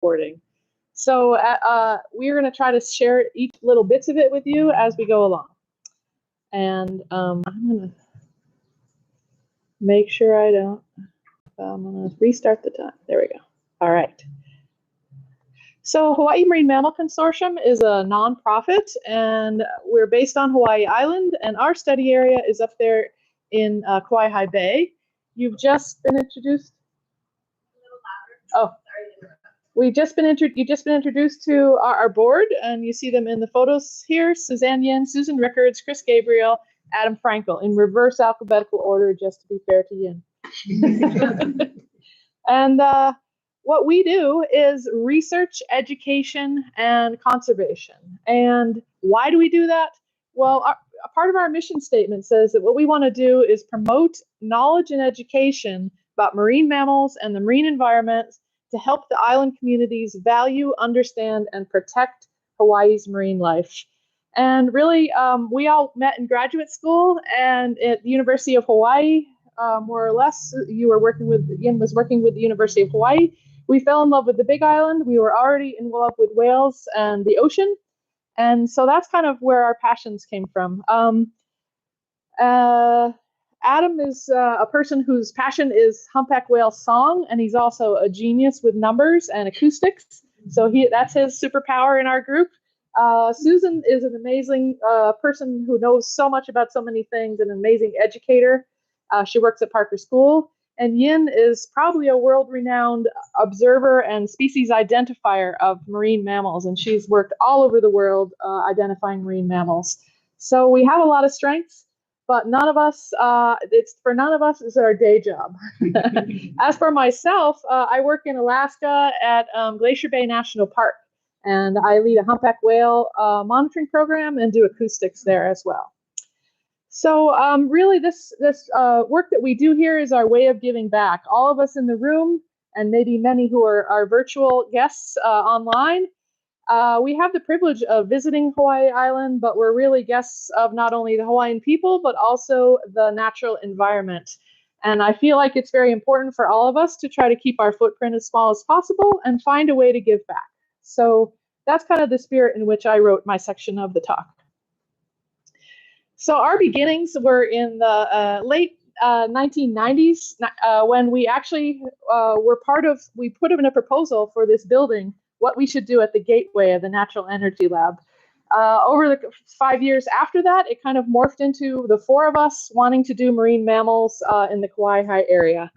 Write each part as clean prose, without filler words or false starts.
recording. So we're going to try to share each little bits of it with you as we go along. And I'm going to make sure I don't. I'm going to restart the time. There we go. All right. So Hawaii Marine Mammal Consortium is a nonprofit, and we're based on Hawaii Island, and our study area is up there in Kauai Bay. You've just been introduced. Oh, you've just been introduced to our board, and you see them in the photos here: Suzanne Yin, Susan Rickards, Chris Gabriele, Adam Frankel, in reverse alphabetical order, just to be fair to Yin. And what we do is research, education, and conservation. And why do we do that? Well, a part of our mission statement says that what we want to do is promote knowledge and education about marine mammals and the marine environment to help the island communities value, understand, and protect Hawaii's marine life. And really, we all met in graduate school and at the University of Hawaii, more or less. Yin was working with the University of Hawaii. We fell in love with the Big Island. We were already in love with whales and the ocean. And so that's kind of where our passions came from. Adam is a person whose passion is humpback whale song, and he's also a genius with numbers and acoustics. So that's his superpower in our group. Susan is an amazing person who knows so much about so many things, an amazing educator. She works at Parker School. And Yin is probably a world-renowned observer and species identifier of marine mammals, and she's worked all over the world identifying marine mammals. So we have a lot of strengths, but none of us is our day job. As for myself, I work in Alaska at Glacier Bay National Park, and I lead a humpback whale monitoring program and do acoustics there as well. So really, this work that we do here is our way of giving back. All of us in the room, and maybe many who are our virtual guests online, we have the privilege of visiting Hawaii Island, but we're really guests of not only the Hawaiian people, but also the natural environment. And I feel like it's very important for all of us to try to keep our footprint as small as possible and find a way to give back. So that's kind of the spirit in which I wrote my section of the talk. So our beginnings were in the late 1990s when we actually we put in a proposal for this building, what we should do at the gateway of the Natural Energy Lab. Over the 5 years after that, it kind of morphed into the four of us wanting to do marine mammals in the Kauai area.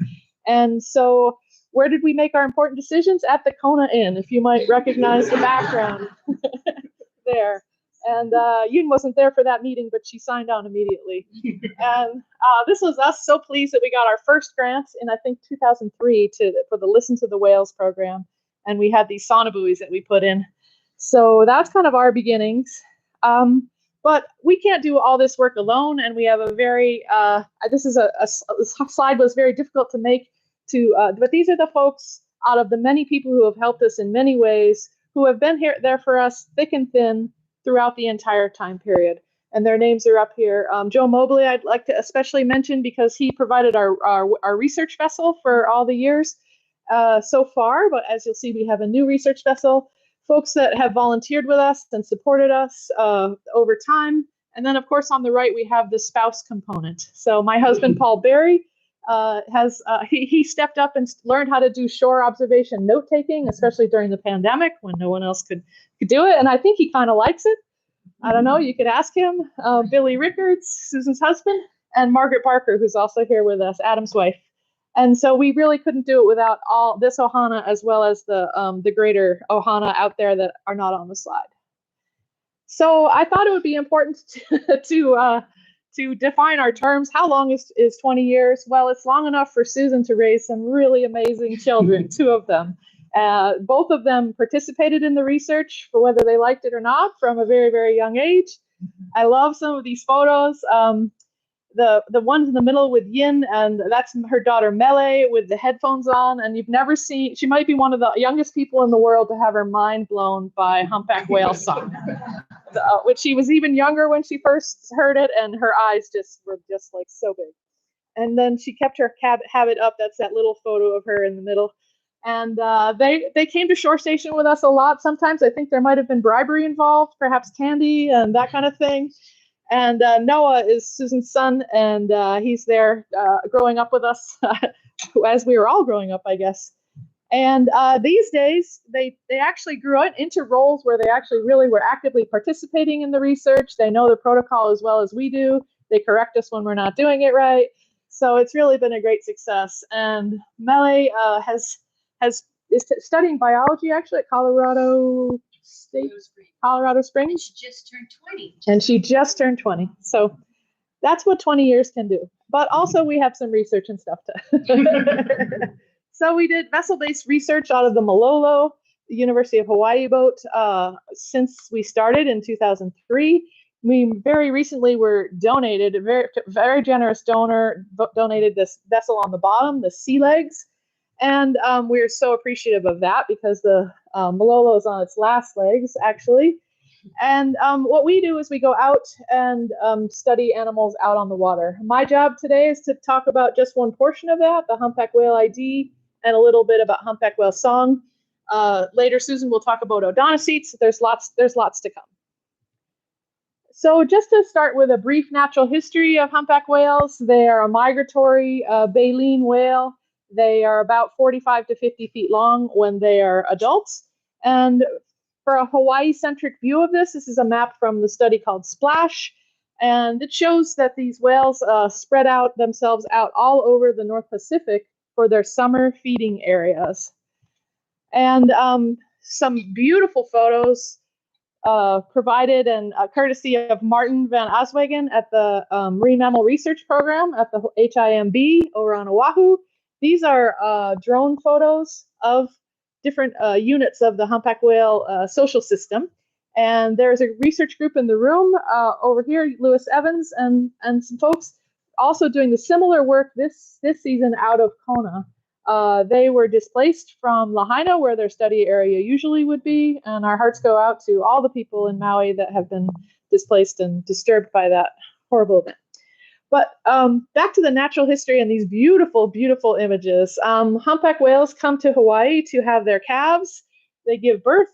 And so where did we make our important decisions? At the Kona Inn, if you might recognize the background there. And Yoon wasn't there for that meeting, but she signed on immediately. And this was us so pleased that we got our first grant in, I think, 2003 for the Listen to the Whales program. And we had these sauna buoys that we put in. So that's kind of our beginnings. But we can't do all this work alone. And we have a very, this slide was very difficult to make, but these are the folks out of the many people who have helped us in many ways, who have been there for us thick and thin, throughout the entire time period. And their names are up here. Joe Mobley, I'd like to especially mention because he provided our research vessel for all the years so far. But as you'll see, we have a new research vessel, folks that have volunteered with us and supported us over time. And then, of course, on the right, we have the spouse component. So my husband, Paul Berry, he stepped up and learned how to do shore observation note-taking, especially during the pandemic when no one else could do it. And I think he kind of likes it. I don't know, you could ask him. Billy Rickards, Susan's husband, and Margaret Parker, who's also here with us, Adam's wife. And so we really couldn't do it without all this ohana, as well as the greater ohana out there that are not on the slide. So I thought it would be important to define our terms. How long is 20 years? Well, it's long enough for Susan to raise some really amazing children, two of them. Both of them participated in the research, for whether they liked it or not, from a very, very young age. I love some of these photos. The ones in the middle with Yin, and that's her daughter Mele with the headphones on. And you've never seen, she might be one of the youngest people in the world to have her mind blown by humpback whale song. Which she was even younger when she first heard it, and her eyes were like so big. And then she kept her habit up. That's that little photo of her in the middle. And they came to Shore Station with us a lot. Sometimes I think there might have been bribery involved, perhaps candy and that kind of thing. And Noah is Susan's son, and he's there growing up with us as we were all growing up, I guess. And these days, they actually grew into roles where they actually really were actively participating in the research. They know the protocol as well as we do. They correct us when we're not doing it right. So it's really been a great success. And Mele is studying biology actually at Colorado Springs. She just turned 20. And she just turned 20. So that's what 20 years can do. But also we have some research and stuff to. So we did vessel-based research out of the Malolo, the University of Hawaii boat, since we started in 2003. We very recently were donated, a very generous donor donated this vessel on the bottom, the sea legs. And we're so appreciative of that because the Malolo is on its last legs, actually. And what we do is we go out and study animals out on the water. My job today is to talk about just one portion of that, the humpback whale ID, and a little bit about humpback whale song. Later, Susan will talk about odontocetes. There's lots to come. So just to start with a brief natural history of humpback whales, they are a migratory baleen whale. They are about 45 to 50 feet long when they are adults. And for a Hawaii-centric view of this is a map from the study called Splash. And it shows that these whales spread out themselves out all over the North Pacific for their summer feeding areas. And some beautiful photos provided and courtesy of Martin van Aswegen at the Marine Mammal Research Program at the HIMB over on Oahu. These are drone photos of different units of the humpback whale social system. And there's a research group in the room over here, Lewis Evans and some folks also doing the similar work this season out of Kona. They were displaced from Lahaina, where their study area usually would be, and our hearts go out to all the people in Maui that have been displaced and disturbed by that horrible event. But back to the natural history and these beautiful, beautiful images. Humpback whales come to Hawaii to have their calves. They give birth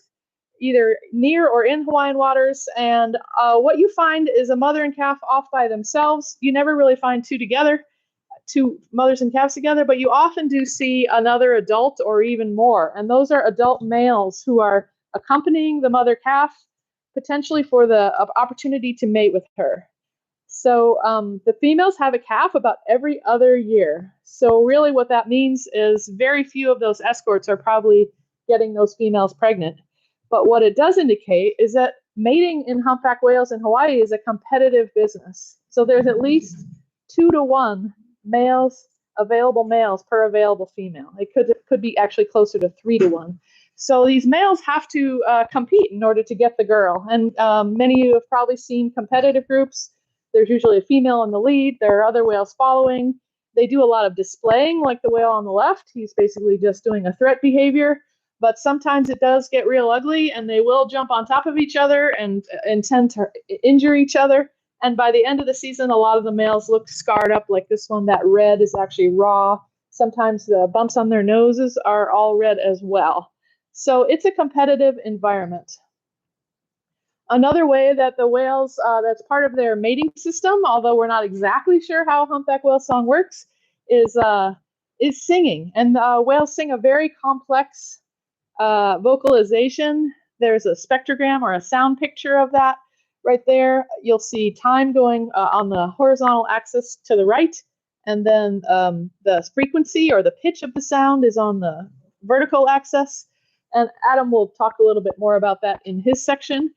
either near or in Hawaiian waters. And what you find is a mother and calf off by themselves. You never really find two mothers and calves together, but you often do see another adult or even more. And those are adult males who are accompanying the mother calf, potentially for the opportunity to mate with her. So the females have a calf about every other year. So really what that means is very few of those escorts are probably getting those females pregnant. But what it does indicate is that mating in humpback whales in Hawaii is a competitive business. So there's at least 2 to 1 available males per available female. It could be actually closer to 3 to 1. So these males have to compete in order to get the girl. And many of you have probably seen competitive groups. There's usually a female in the lead. There are other whales following. They do a lot of displaying, like the whale on the left. He's basically just doing a threat behavior. But sometimes it does get real ugly, and they will jump on top of each other and intend to injure each other. And by the end of the season, a lot of the males look scarred up, like this one. That red is actually raw. Sometimes the bumps on their noses are all red as well. So it's a competitive environment. Another way that the whales, that's part of their mating system, although we're not exactly sure how humpback whale song works, is singing. And whales sing a very complex vocalization. There's a spectrogram or a sound picture of that right there. You'll see time going on the horizontal axis to the right, and then the frequency or the pitch of the sound is on the vertical axis. And Adam will talk a little bit more about that in his section.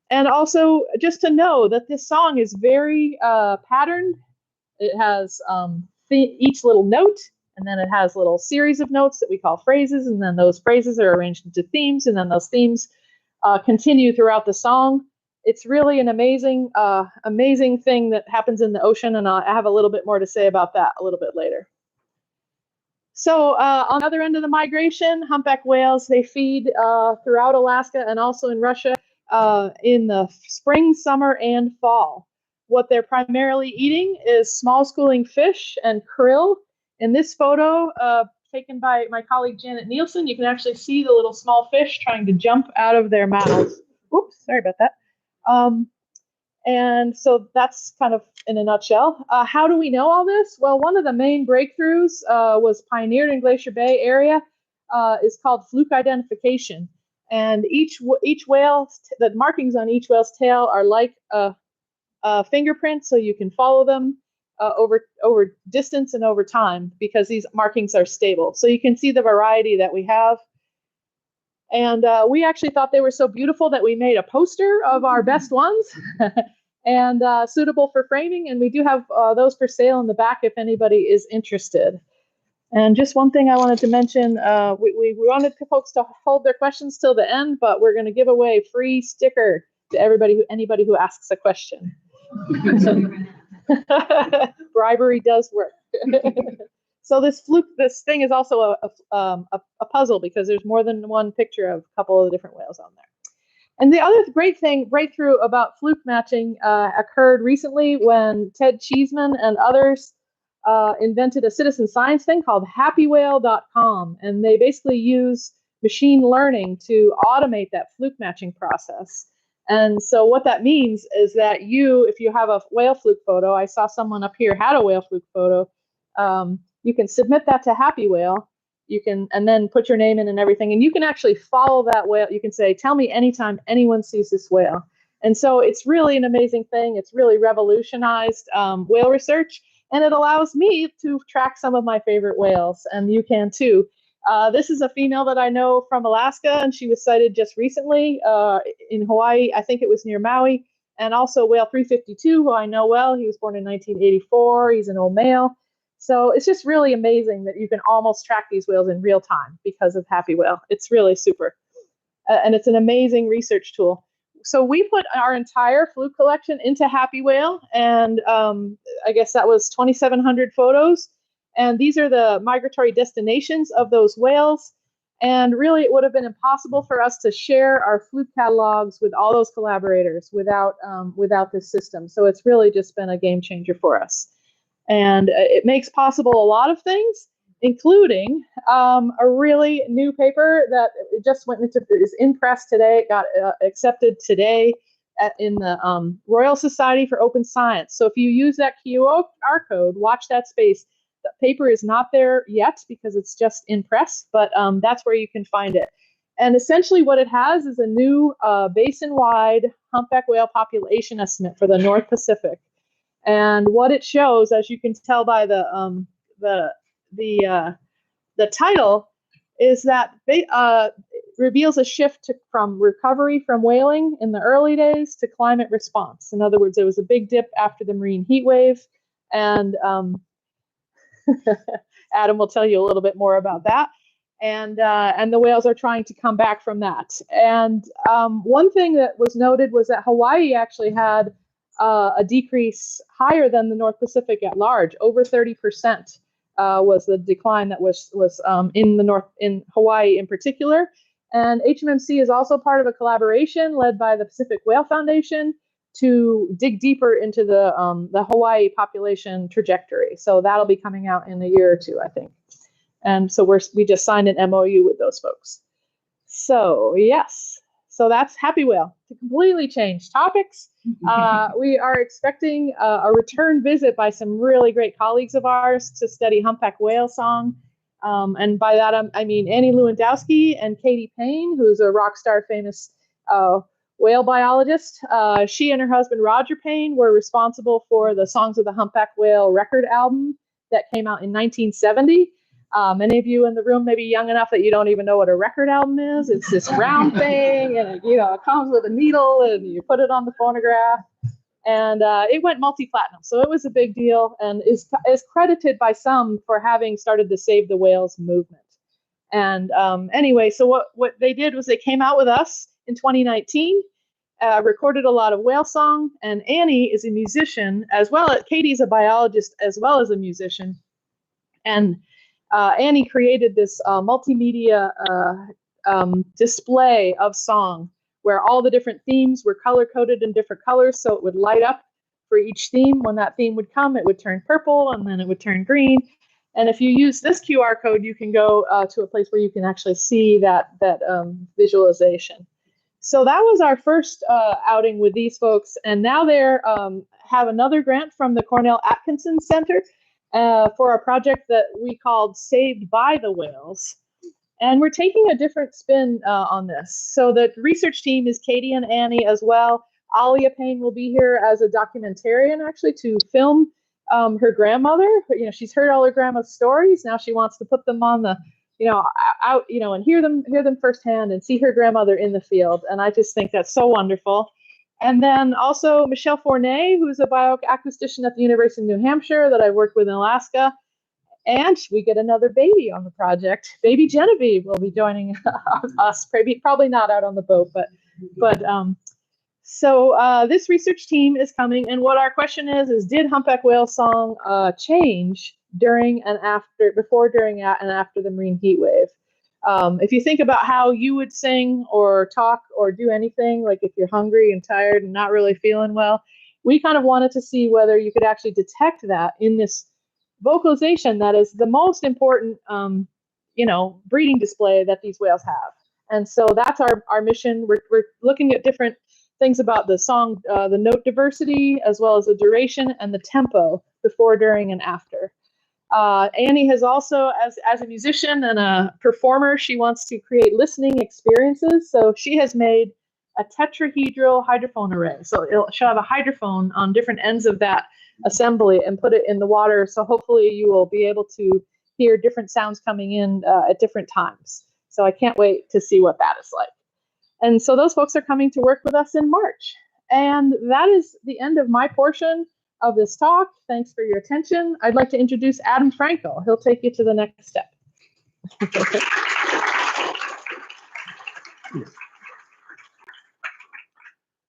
And also just to know that this song is very patterned. It has each little note, and then it has a little series of notes that we call phrases, and then those phrases are arranged into themes, and then those themes continue throughout the song. It's really an amazing, amazing thing that happens in the ocean, and I have a little bit more to say about that a little bit later. So on the other end of the migration, humpback whales, they feed throughout Alaska and also in Russia in the spring, summer, and fall. What they're primarily eating is small schooling fish and krill. In this photo taken by my colleague Janet Nielsen. You can actually see the little small fish trying to jump out of their mouths. Oops, sorry about that. And so that's kind of in a nutshell. How do we know all this? Well, one of the main breakthroughs was pioneered in Glacier Bay area, is called fluke identification. And each whale, the markings on each whale's tail are like a fingerprint, so you can follow them over distance and over time because these markings are stable. So you can see the variety that we have. And we actually thought they were so beautiful that we made a poster of our best ones and suitable for framing. And we do have those for sale in the back if anybody is interested. And just one thing I wanted to mention, we wanted folks to hold their questions till the end, but we're going to give away a free sticker to anybody who asks a question. Bribery does work. So this thing is also a puzzle because there's more than one picture of a couple of different whales on there. And the other great breakthrough about fluke matching occurred recently when Ted Cheeseman and others invented a citizen science thing called happywhale.com. And they basically use machine learning to automate that fluke matching process. And so what that means is that if you have a whale fluke photo, I saw someone up here had a whale fluke photo, you can submit that to Happy Whale. And then put your name in and everything, and you can actually follow that whale. You can say, tell me anytime anyone sees this whale. And so it's really an amazing thing. It's really revolutionized whale research, and it allows me to track some of my favorite whales, and you can too. This is a female that I know from Alaska, and she was sighted just recently in Hawaii. I think it was near Maui. And also whale 352, who I know well. He was born in 1984. He's an old male. So it's just really amazing that you can almost track these whales in real time because of Happy Whale. It's really super. And it's an amazing research tool. So we put our entire fluke collection into Happy Whale, and I guess that was 2,700 photos. And these are the migratory destinations of those whales. And really, it would have been impossible for us to share our fluke catalogs with all those collaborators without this system. So it's really just been a game changer for us. And it makes possible a lot of things, including a really new paper that just is in press today. It got accepted today in the Royal Society for Open Science. So if you use that QR code, watch that space. The paper is not there yet because it's just in press, but that's where you can find it. And essentially what it has is a new basin-wide humpback whale population estimate for the North Pacific. And what it shows, as you can tell by the title, is that reveals a shift from recovery from whaling in the early days to climate response. In other words, there was a big dip after the marine heat wave, and Adam will tell you a little bit more about that. And the whales are trying to come back from that. And one thing that was noted was that Hawaii actually had a decrease higher than the North Pacific at large. Over 30% was the decline that was in Hawaii in particular. And HMMC is also part of a collaboration led by the Pacific Whale Foundation to dig deeper into the Hawaii population trajectory. So that'll be coming out in a year or two, I think. And so we just signed an MOU with those folks. So yes. So that's Happy Whale. To completely change topics, we are expecting a return visit by some really great colleagues of ours to study humpback whale song. And by that, I mean Annie Lewandowski and Katie Payne, who's a rock star famous whale biologist. She and her husband, Roger Payne, were responsible for the Songs of the Humpback Whale record album that came out in 1970. Many of you in the room may be young enough that you don't even know what a record album is. It's this round thing, and it comes with a needle, and you put it on the phonograph. And it went multi-platinum, so it was a big deal, and is credited by some for having started the Save the Whales movement. And anyway, so what they did was they came out with us in 2019, recorded a lot of whale song, and Annie is a musician as well. Katie's a biologist as well as a musician, and Annie created this multimedia display of song where all the different themes were color-coded in different colors, so it would light up for each theme. When that theme would come, it would turn purple, and then it would turn green. And if you use this QR code, you can go to a place where you can actually see that visualization. So that was our first outing with these folks, and now they're have another grant from the Cornell Atkinson Center for a project that we called Saved by the Whales. And we're taking a different spin on this. So the research team is Katie and Annie as well. Alia Payne will be here as a documentarian, actually, to film her grandmother. You know, she's heard all her grandma's stories. Now she wants to put them on the, out, and hear them firsthand and see her grandmother in the field. And I just think that's so wonderful. And then also Michelle Fournay, who's a bioacoustician at the University of New Hampshire that I've worked with in Alaska. And we get another baby on the project. Baby Genevieve will be joining us, probably not out on the boat, but so this research team is coming, and what our question is did humpback whale song change before, during, and after the marine heat wave? If you think about how you would sing or talk or do anything, like if you're hungry and tired and not really feeling well, we kind of wanted to see whether you could actually detect that in this vocalization that is the most important, breeding display that these whales have. And so that's our mission. We're looking at different things about the song, the note diversity, as well as the duration and the tempo before, during, and after. Annie has also, as a musician and a performer, she wants to create listening experiences. So she has made a tetrahedral hydrophone array. So she'll have a hydrophone on different ends of that assembly and put it in the water. So hopefully you will be able to hear different sounds coming in at different times. So I can't wait to see what that is like. And so those folks are coming to work with us in March. And that is the end of my portion of this talk. Thanks for your attention. I'd like to introduce Adam Frankel. He'll take you to the next step.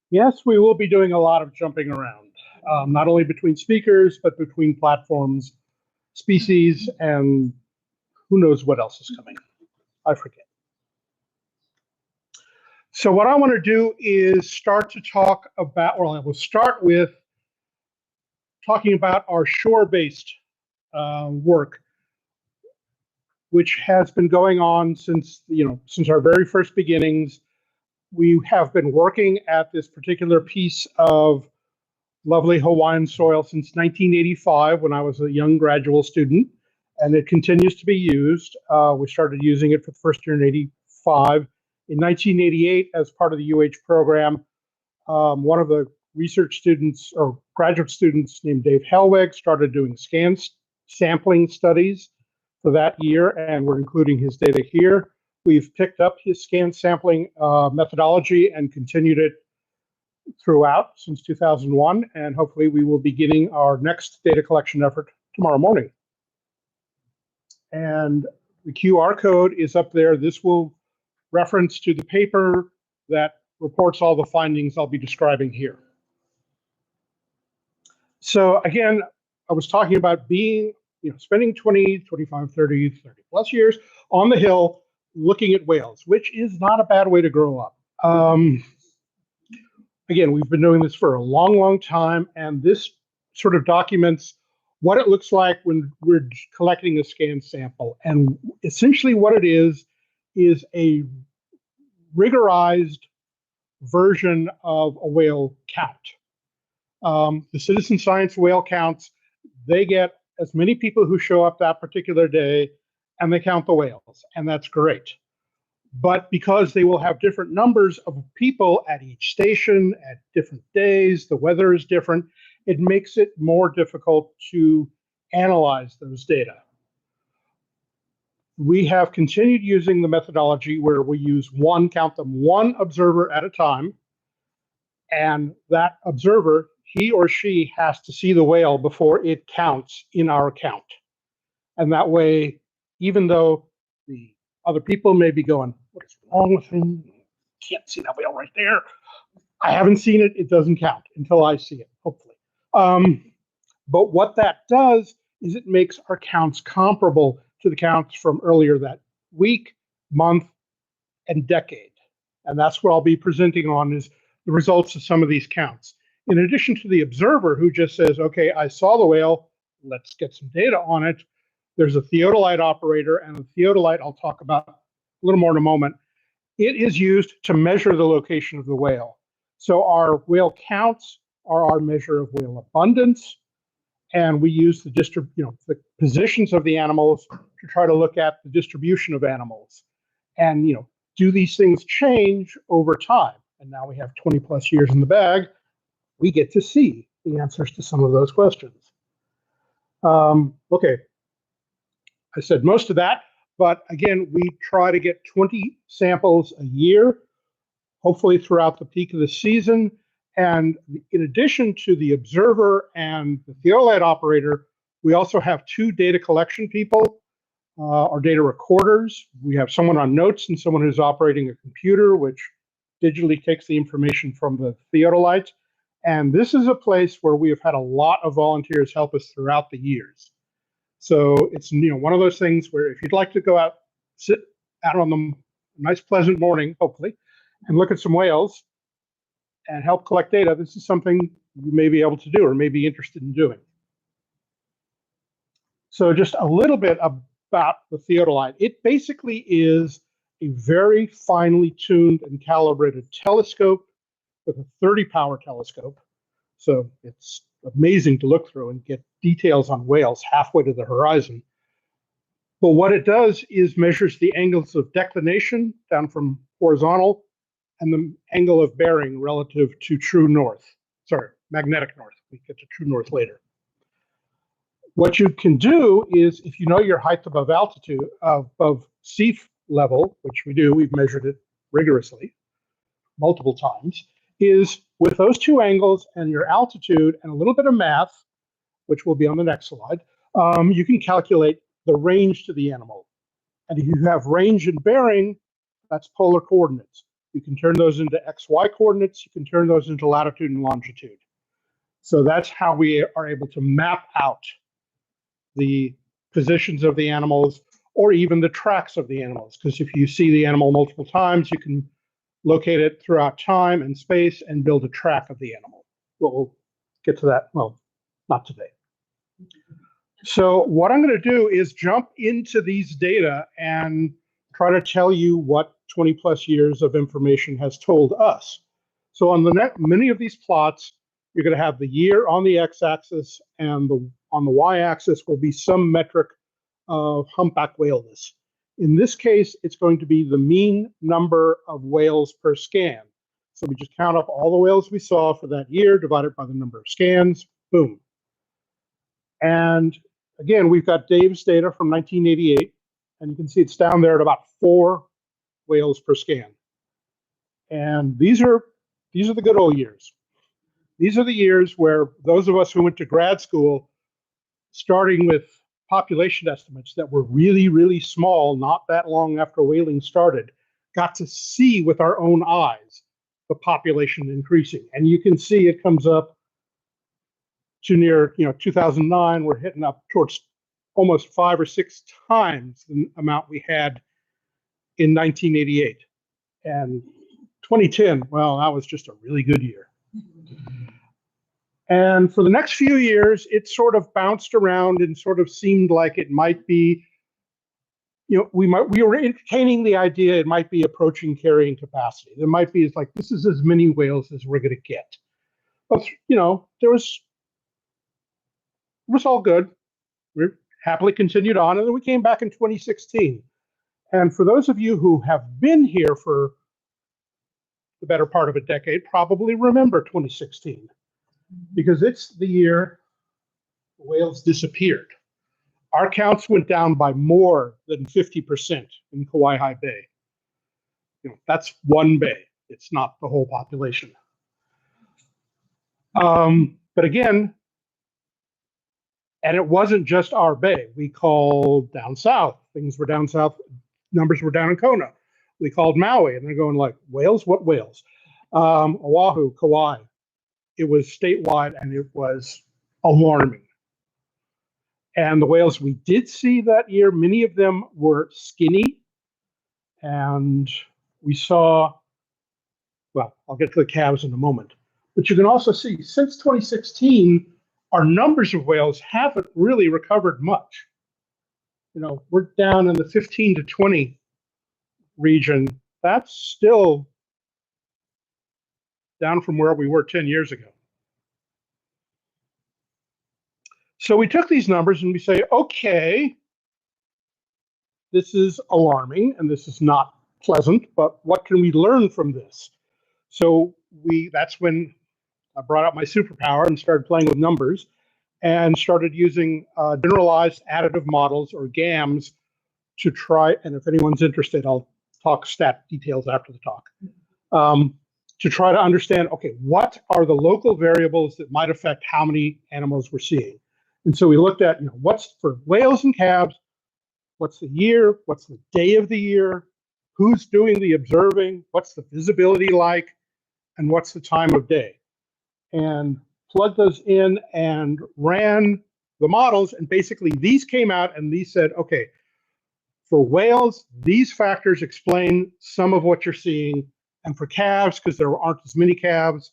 Yes, we will be doing a lot of jumping around, not only between speakers, but between platforms, species, and who knows what else is coming. I forget. So what I want to do is start to talk about, well, I will start with talking about our shore-based work, which has been going on since our very first beginnings. We have been working at this particular piece of lovely Hawaiian soil since 1985, when I was a young graduate student, and it continues to be used. We started using it for the first year in 85. In 1988, as part of the UH program, one of the research students or graduate students named Dave Helweg started doing sampling studies for that year, and we're including his data here. We've picked up his scan sampling methodology and continued it throughout since 2001, and hopefully we will be beginning our next data collection effort tomorrow morning. And the QR code is up there. This will reference to the paper that reports all the findings I'll be describing here. So again, I was talking about spending 20, 25, 30 plus years on the Hill looking at whales, which is not a bad way to grow up. Again, we've been doing this for a long, long time, and this sort of documents what it looks like when we're collecting a scan sample. And essentially what it is a rigorized version of a whale count. The citizen science whale counts, they get as many people who show up that particular day, and they count the whales, and that's great. But because they will have different numbers of people at each station, at different days, the weather is different, it makes it more difficult to analyze those data. We have continued using the methodology where we count them one observer at a time, and that observer, he or she, has to see the whale before it counts in our count. And that way, even though the other people may be going, what is wrong with him? Can't see that whale right there. I haven't seen it. It doesn't count until I see it, hopefully. But what that does is it makes our counts comparable to the counts from earlier that week, month, and decade. And that's what I'll be presenting on, is the results of some of these counts. In addition to the observer who just says, okay, I saw the whale, let's get some data on it, There's a theodolite operator, and the theodolite I'll talk about a little more in a moment. It is used to measure the location of the whale. So our whale counts are our measure of whale abundance, and we use the the positions of the animals to try to look at the distribution of animals. And do these things change over time? And now we have 20 plus years in the bag. We get to see the answers to some of those questions. Okay, I said most of that, but again, we try to get 20 samples a year, hopefully throughout the peak of the season. And in addition to the observer and the theodolite operator, we also have 2 data collection people, or data recorders. We have someone on notes and someone who's operating a computer, which digitally takes the information from the theodolite. And this is a place where we have had a lot of volunteers help us throughout the years. So it's one of those things where if you'd like to go out, sit out on the nice pleasant morning, hopefully, and look at some whales and help collect data, this is something you may be able to do or may be interested in doing. So just a little bit about the theodolite. It basically is a very finely tuned and calibrated telescope with a 30 power telescope. So it's amazing to look through and get details on whales halfway to the horizon. But what it does is measures the angles of declination down from horizontal and the angle of bearing relative to true north. Sorry, magnetic north. We get to true north later. What you can do is, if you know your height above altitude, above sea level, which we do, we've measured it rigorously multiple times, is with those 2 angles and your altitude and a little bit of math, which will be on the next slide, you can calculate the range to the animal. And if you have range and bearing, that's polar coordinates. You can turn those into XY coordinates. You can turn those into latitude and longitude. So that's how we are able to map out the positions of the animals or even the tracks of the animals. Because if you see the animal multiple times, you can locate it throughout time and space and build a track of the animal. We'll get to that, well, not today. So what I'm going to do is jump into these data and try to tell you what 20 plus years of information has told us. So on many of these plots, you're going to have the year on the x-axis, and on the y-axis will be some metric of humpback whaleness. In this case, it's going to be the mean number of whales per scan. So we just count up all the whales we saw for that year, divided by the number of scans, boom. And again, we've got Dave's data from 1988, and you can see it's down there at about 4 whales per scan. And these are the good old years. These are the years where those of us who went to grad school, starting with population estimates that were really, really small, not that long after whaling started, got to see with our own eyes the population increasing. And you can see it comes up to near 2009. We're hitting up towards almost 5 or 6 times the amount we had in 1988. And 2010, well, that was just a really good year. And for the next few years, it sort of bounced around and sort of seemed like it might be, we were entertaining the idea it might be approaching carrying capacity. There might be, it's like, this is as many whales as we're going to get. But, it was all good. We happily continued on, and then we came back in 2016. And for those of you who have been here for the better part of a decade, probably remember 2016. Because it's the year whales disappeared. Our counts went down by more than 50% in Kauai Bay. That's one bay. It's not the whole population. But again, and it wasn't just our bay. We called down south. Things were down south. Numbers were down in Kona. We called Maui, and they're going like, whales? What whales? Oahu, Kauai. It was statewide, and it was alarming. And the whales we did see that year, many of them were skinny. And we saw, well, I'll get to the calves in a moment. But you can also see, since 2016, our numbers of whales haven't really recovered much. we're down in the 15 to 20 region. That's still down from where we were 10 years ago. So we took these numbers and we say, okay, this is alarming and this is not pleasant, but what can we learn from this? So that's when I brought out my superpower and started playing with numbers and started using generalized additive models, or GAMs, to try, and if anyone's interested, I'll talk stat details after the talk, to try to understand, okay, what are the local variables that might affect how many animals we're seeing? And so we looked at, what's for whales and calves, what's the year, what's the day of the year, who's doing the observing, what's the visibility like, and what's the time of day. And plugged those in and ran the models, and basically these came out and these said, okay, for whales, these factors explain some of what you're seeing, and for calves, because there aren't as many calves,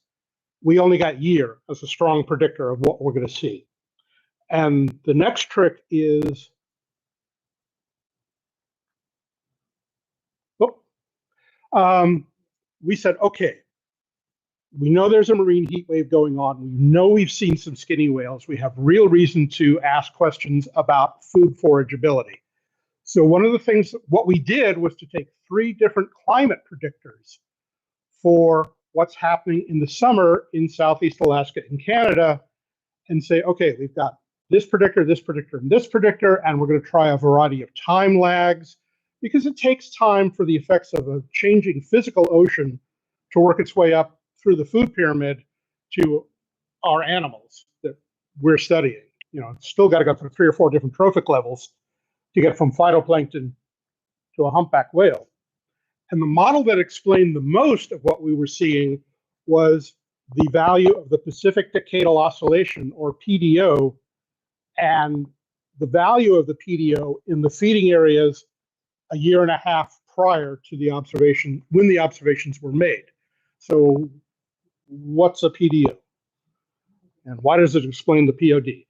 we only got year as a strong predictor of what we're going to see. And the next trick is, we said, okay, we know there's a marine heat wave going on. We know we've seen some skinny whales. We have real reason to ask questions about food forageability. So one of the things, what we did was to take 3 different climate predictors for what's happening in the summer in Southeast Alaska and Canada, and say, okay, we've got this predictor, and this predictor, and we're going to try a variety of time lags, because it takes time for the effects of a changing physical ocean to work its way up through the food pyramid to our animals that we're studying. It's still got to go through 3 or 4 different trophic levels to get from phytoplankton to a humpback whale. And the model that explained the most of what we were seeing was the value of the Pacific Decadal Oscillation, or PDO, and the value of the PDO in the feeding areas a year and a half prior to the observation, when the observations were made. So what's a PDO? And why does it explain the POD?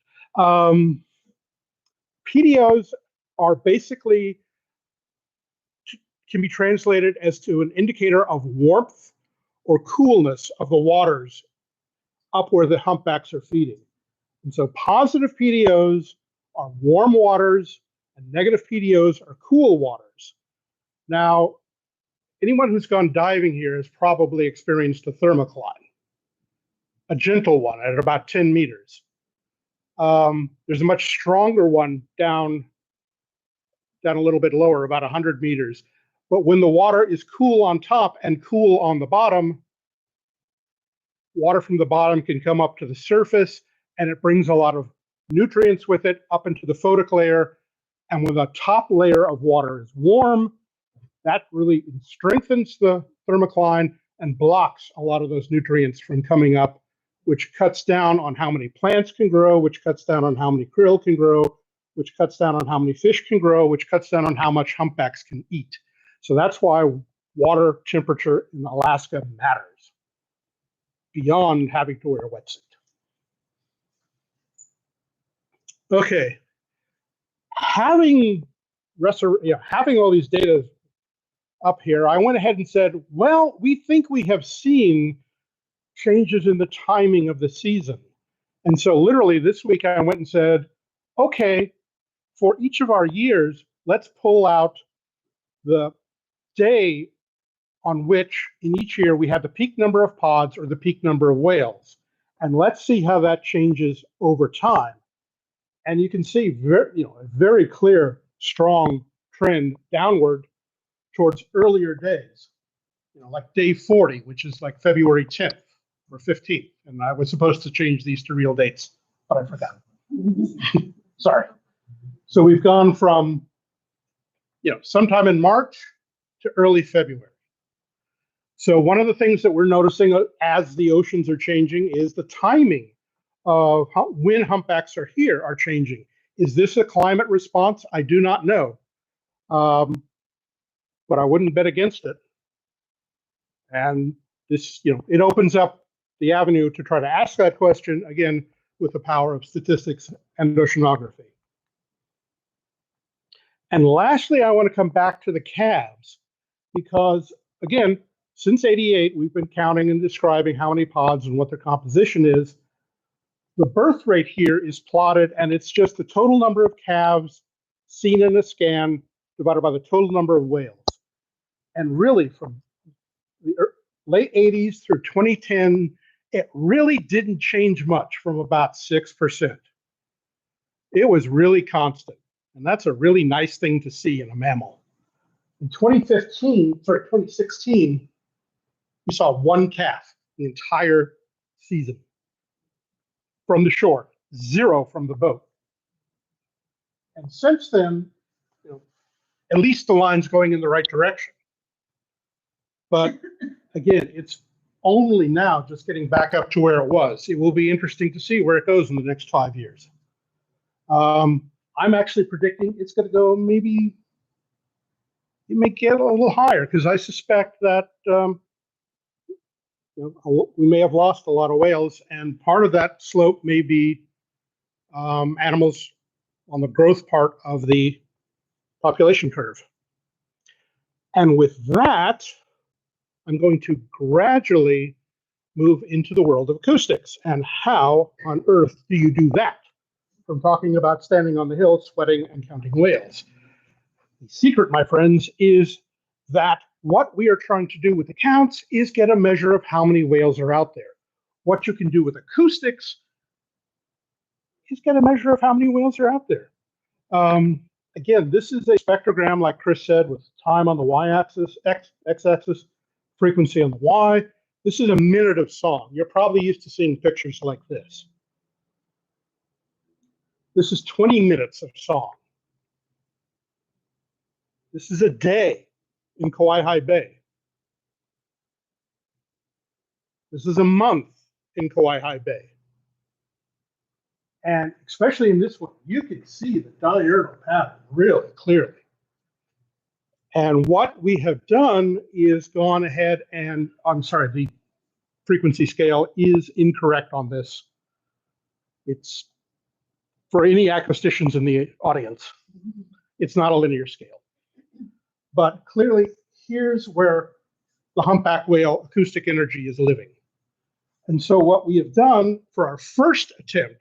PDOs are basically, can be translated as to an indicator of warmth or coolness of the waters up where the humpbacks are feeding. And so positive PDOs are warm waters and negative PDOs are cool waters. Now, anyone who's gone diving here has probably experienced a thermocline, a gentle one at about 10 meters. There's a much stronger one down a little bit lower, about 100 meters. But when the water is cool on top and cool on the bottom, water from the bottom can come up to the surface, and it brings a lot of nutrients with it up into the photic layer. And when the top layer of water is warm, that really strengthens the thermocline and blocks a lot of those nutrients from coming up, which cuts down on how many plants can grow, which cuts down on how many krill can grow, which cuts down on how many fish can grow, which cuts down on how much humpbacks can eat. So that's why water temperature in Alaska matters, beyond having to wear a wetsuit. Okay, having all these data up here, I went ahead and said, well, we think we have seen changes in the timing of the season. And so literally this week I went and said, okay, for each of our years, let's pull out the day on which in each year we had the peak number of pods or the peak number of whales. And let's see how that changes over time. And you can see a very clear, strong trend downward towards earlier days, like day 40, which is like February 10th or 15th. And I was supposed to change these to real dates, but I forgot. Sorry. So we've gone from, sometime in March to early February. So one of the things that we're noticing as the oceans are changing is the timing of when humpbacks are here are changing. Is this a climate response? I do not know, but I wouldn't bet against it. And this, it opens up the avenue to try to ask that question again with the power of statistics and oceanography. And lastly, I want to come back to the calves because, again, since '88, we've been counting and describing how many pods and what their composition is. The birth rate here is plotted, and it's just the total number of calves seen in a scan divided by the total number of whales. And really, from the late '80s through 2010, it really didn't change much from about 6%. It was really constant, and that's a really nice thing to see in a mammal. In 2016, we saw one calf the entire season from the shore, 0 from the boat. And since then, at least the line's going in the right direction. But again, it's only now just getting back up to where it was. It will be interesting to see where it goes in the next 5 years. I'm actually predicting it's going to go maybe, it may get a little higher because I suspect that we may have lost a lot of whales, and part of that slope may be animals on the growth part of the population curve. And with that, I'm going to gradually move into the world of acoustics. And how on earth do you do that? From talking about standing on the hill, sweating, and counting whales. The secret, my friends, is that what we are trying to do with the counts is get a measure of how many whales are out there. What you can do with acoustics is get a measure of how many whales are out there. Again, this is a spectrogram, like Chris said, with time on the y-axis, x-axis, frequency on the y. This is a minute of song. You're probably used to seeing pictures like this. This is 20 minutes of song. This is a day in Kauai Bay. This is a month in Kauai Bay. And especially in this one, you can see the diurnal pattern really clearly. And what we have done is gone ahead and, I'm sorry, the frequency scale is incorrect on this. It's, for any acousticians in the audience, it's not a linear scale. But clearly, here's where the humpback whale acoustic energy is living. And so what we have done for our first attempt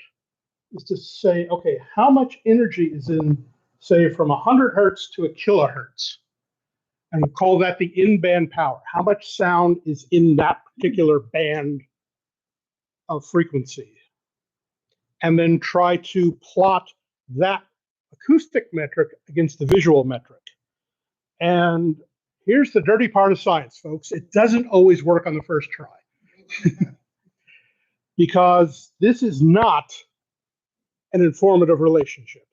is to say, okay, how much energy is in, say, from 100 hertz to a kilohertz? And we call that the in-band power. How much sound is in that particular band of frequency? And then try to plot that acoustic metric against the visual metric. And here's the dirty part of science, folks. It doesn't always work on the first try. Because this is not an informative relationship.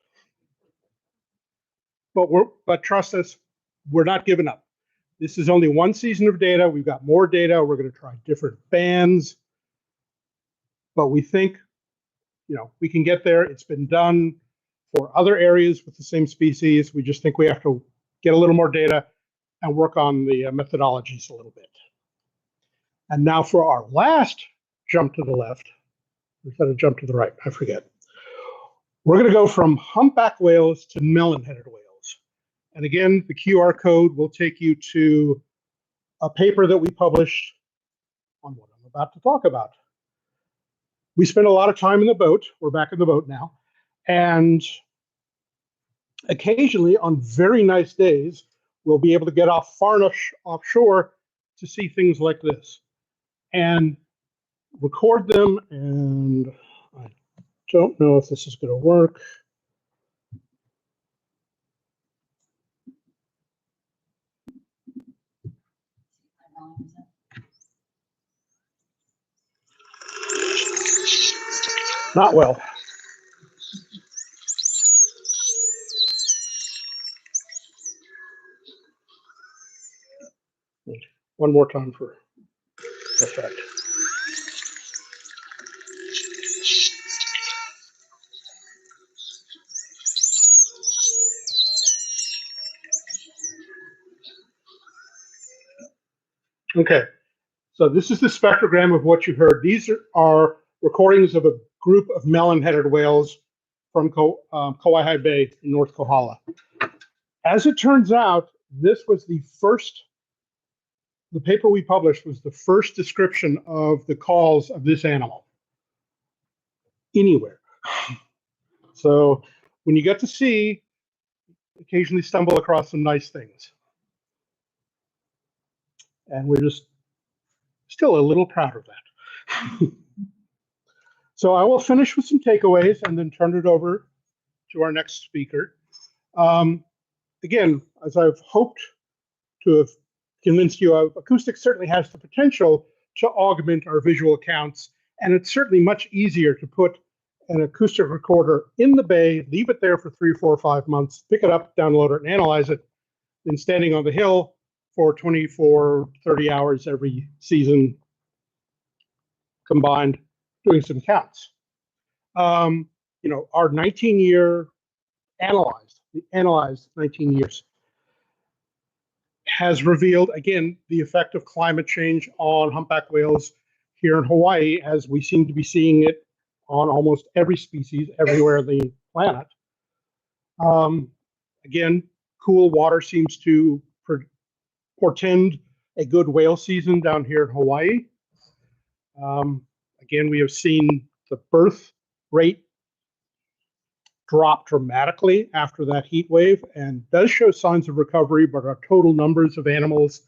But trust us, we're not giving up. This is only one season of data. We've got more data. We're going to try different bands. But we think, we can get there. It's been done for other areas with the same species. We just think we have to get a little more data and work on the methodologies a little bit. And now for our last jump to the left, instead of jump to the right, I forget. We're going to go from humpback whales to melon-headed whales. And again, the QR code will take you to a paper that we published on what I'm about to talk about. We spent a lot of time in the boat. We're back in the boat now. And occasionally, on very nice days, we'll be able to get off far enough offshore to see things like this and record them. And I don't know if this is going to work. Not well. One more time for effect. Okay, so this is the spectrogram of what you heard. These are recordings of a group of melon-headed whales from Kauai Bay in North Kohala. As it turns out, this was the paper we published was the first description of the calls of this animal anywhere. So when you get to sea, occasionally stumble across some nice things. And we're just still a little proud of that. So I will finish with some takeaways and then turn it over to our next speaker. Again, as I've hoped to have convinced you of, acoustics certainly has the potential to augment our visual accounts, and it's certainly much easier to put an acoustic recorder in the bay, leave it there for 3, 4, 5 months, pick it up, download it, and analyze it, than standing on the hill for 24, 30 hours every season combined doing some counts. Our 19-year analyzed 19 years has revealed, again, the effect of climate change on humpback whales here in Hawaii, as we seem to be seeing it on almost every species everywhere on the planet. Again, cool water seems to portend a good whale season down here in Hawaii. Again, we have seen the birth rate drop dramatically after that heat wave and does show signs of recovery, but our total numbers of animals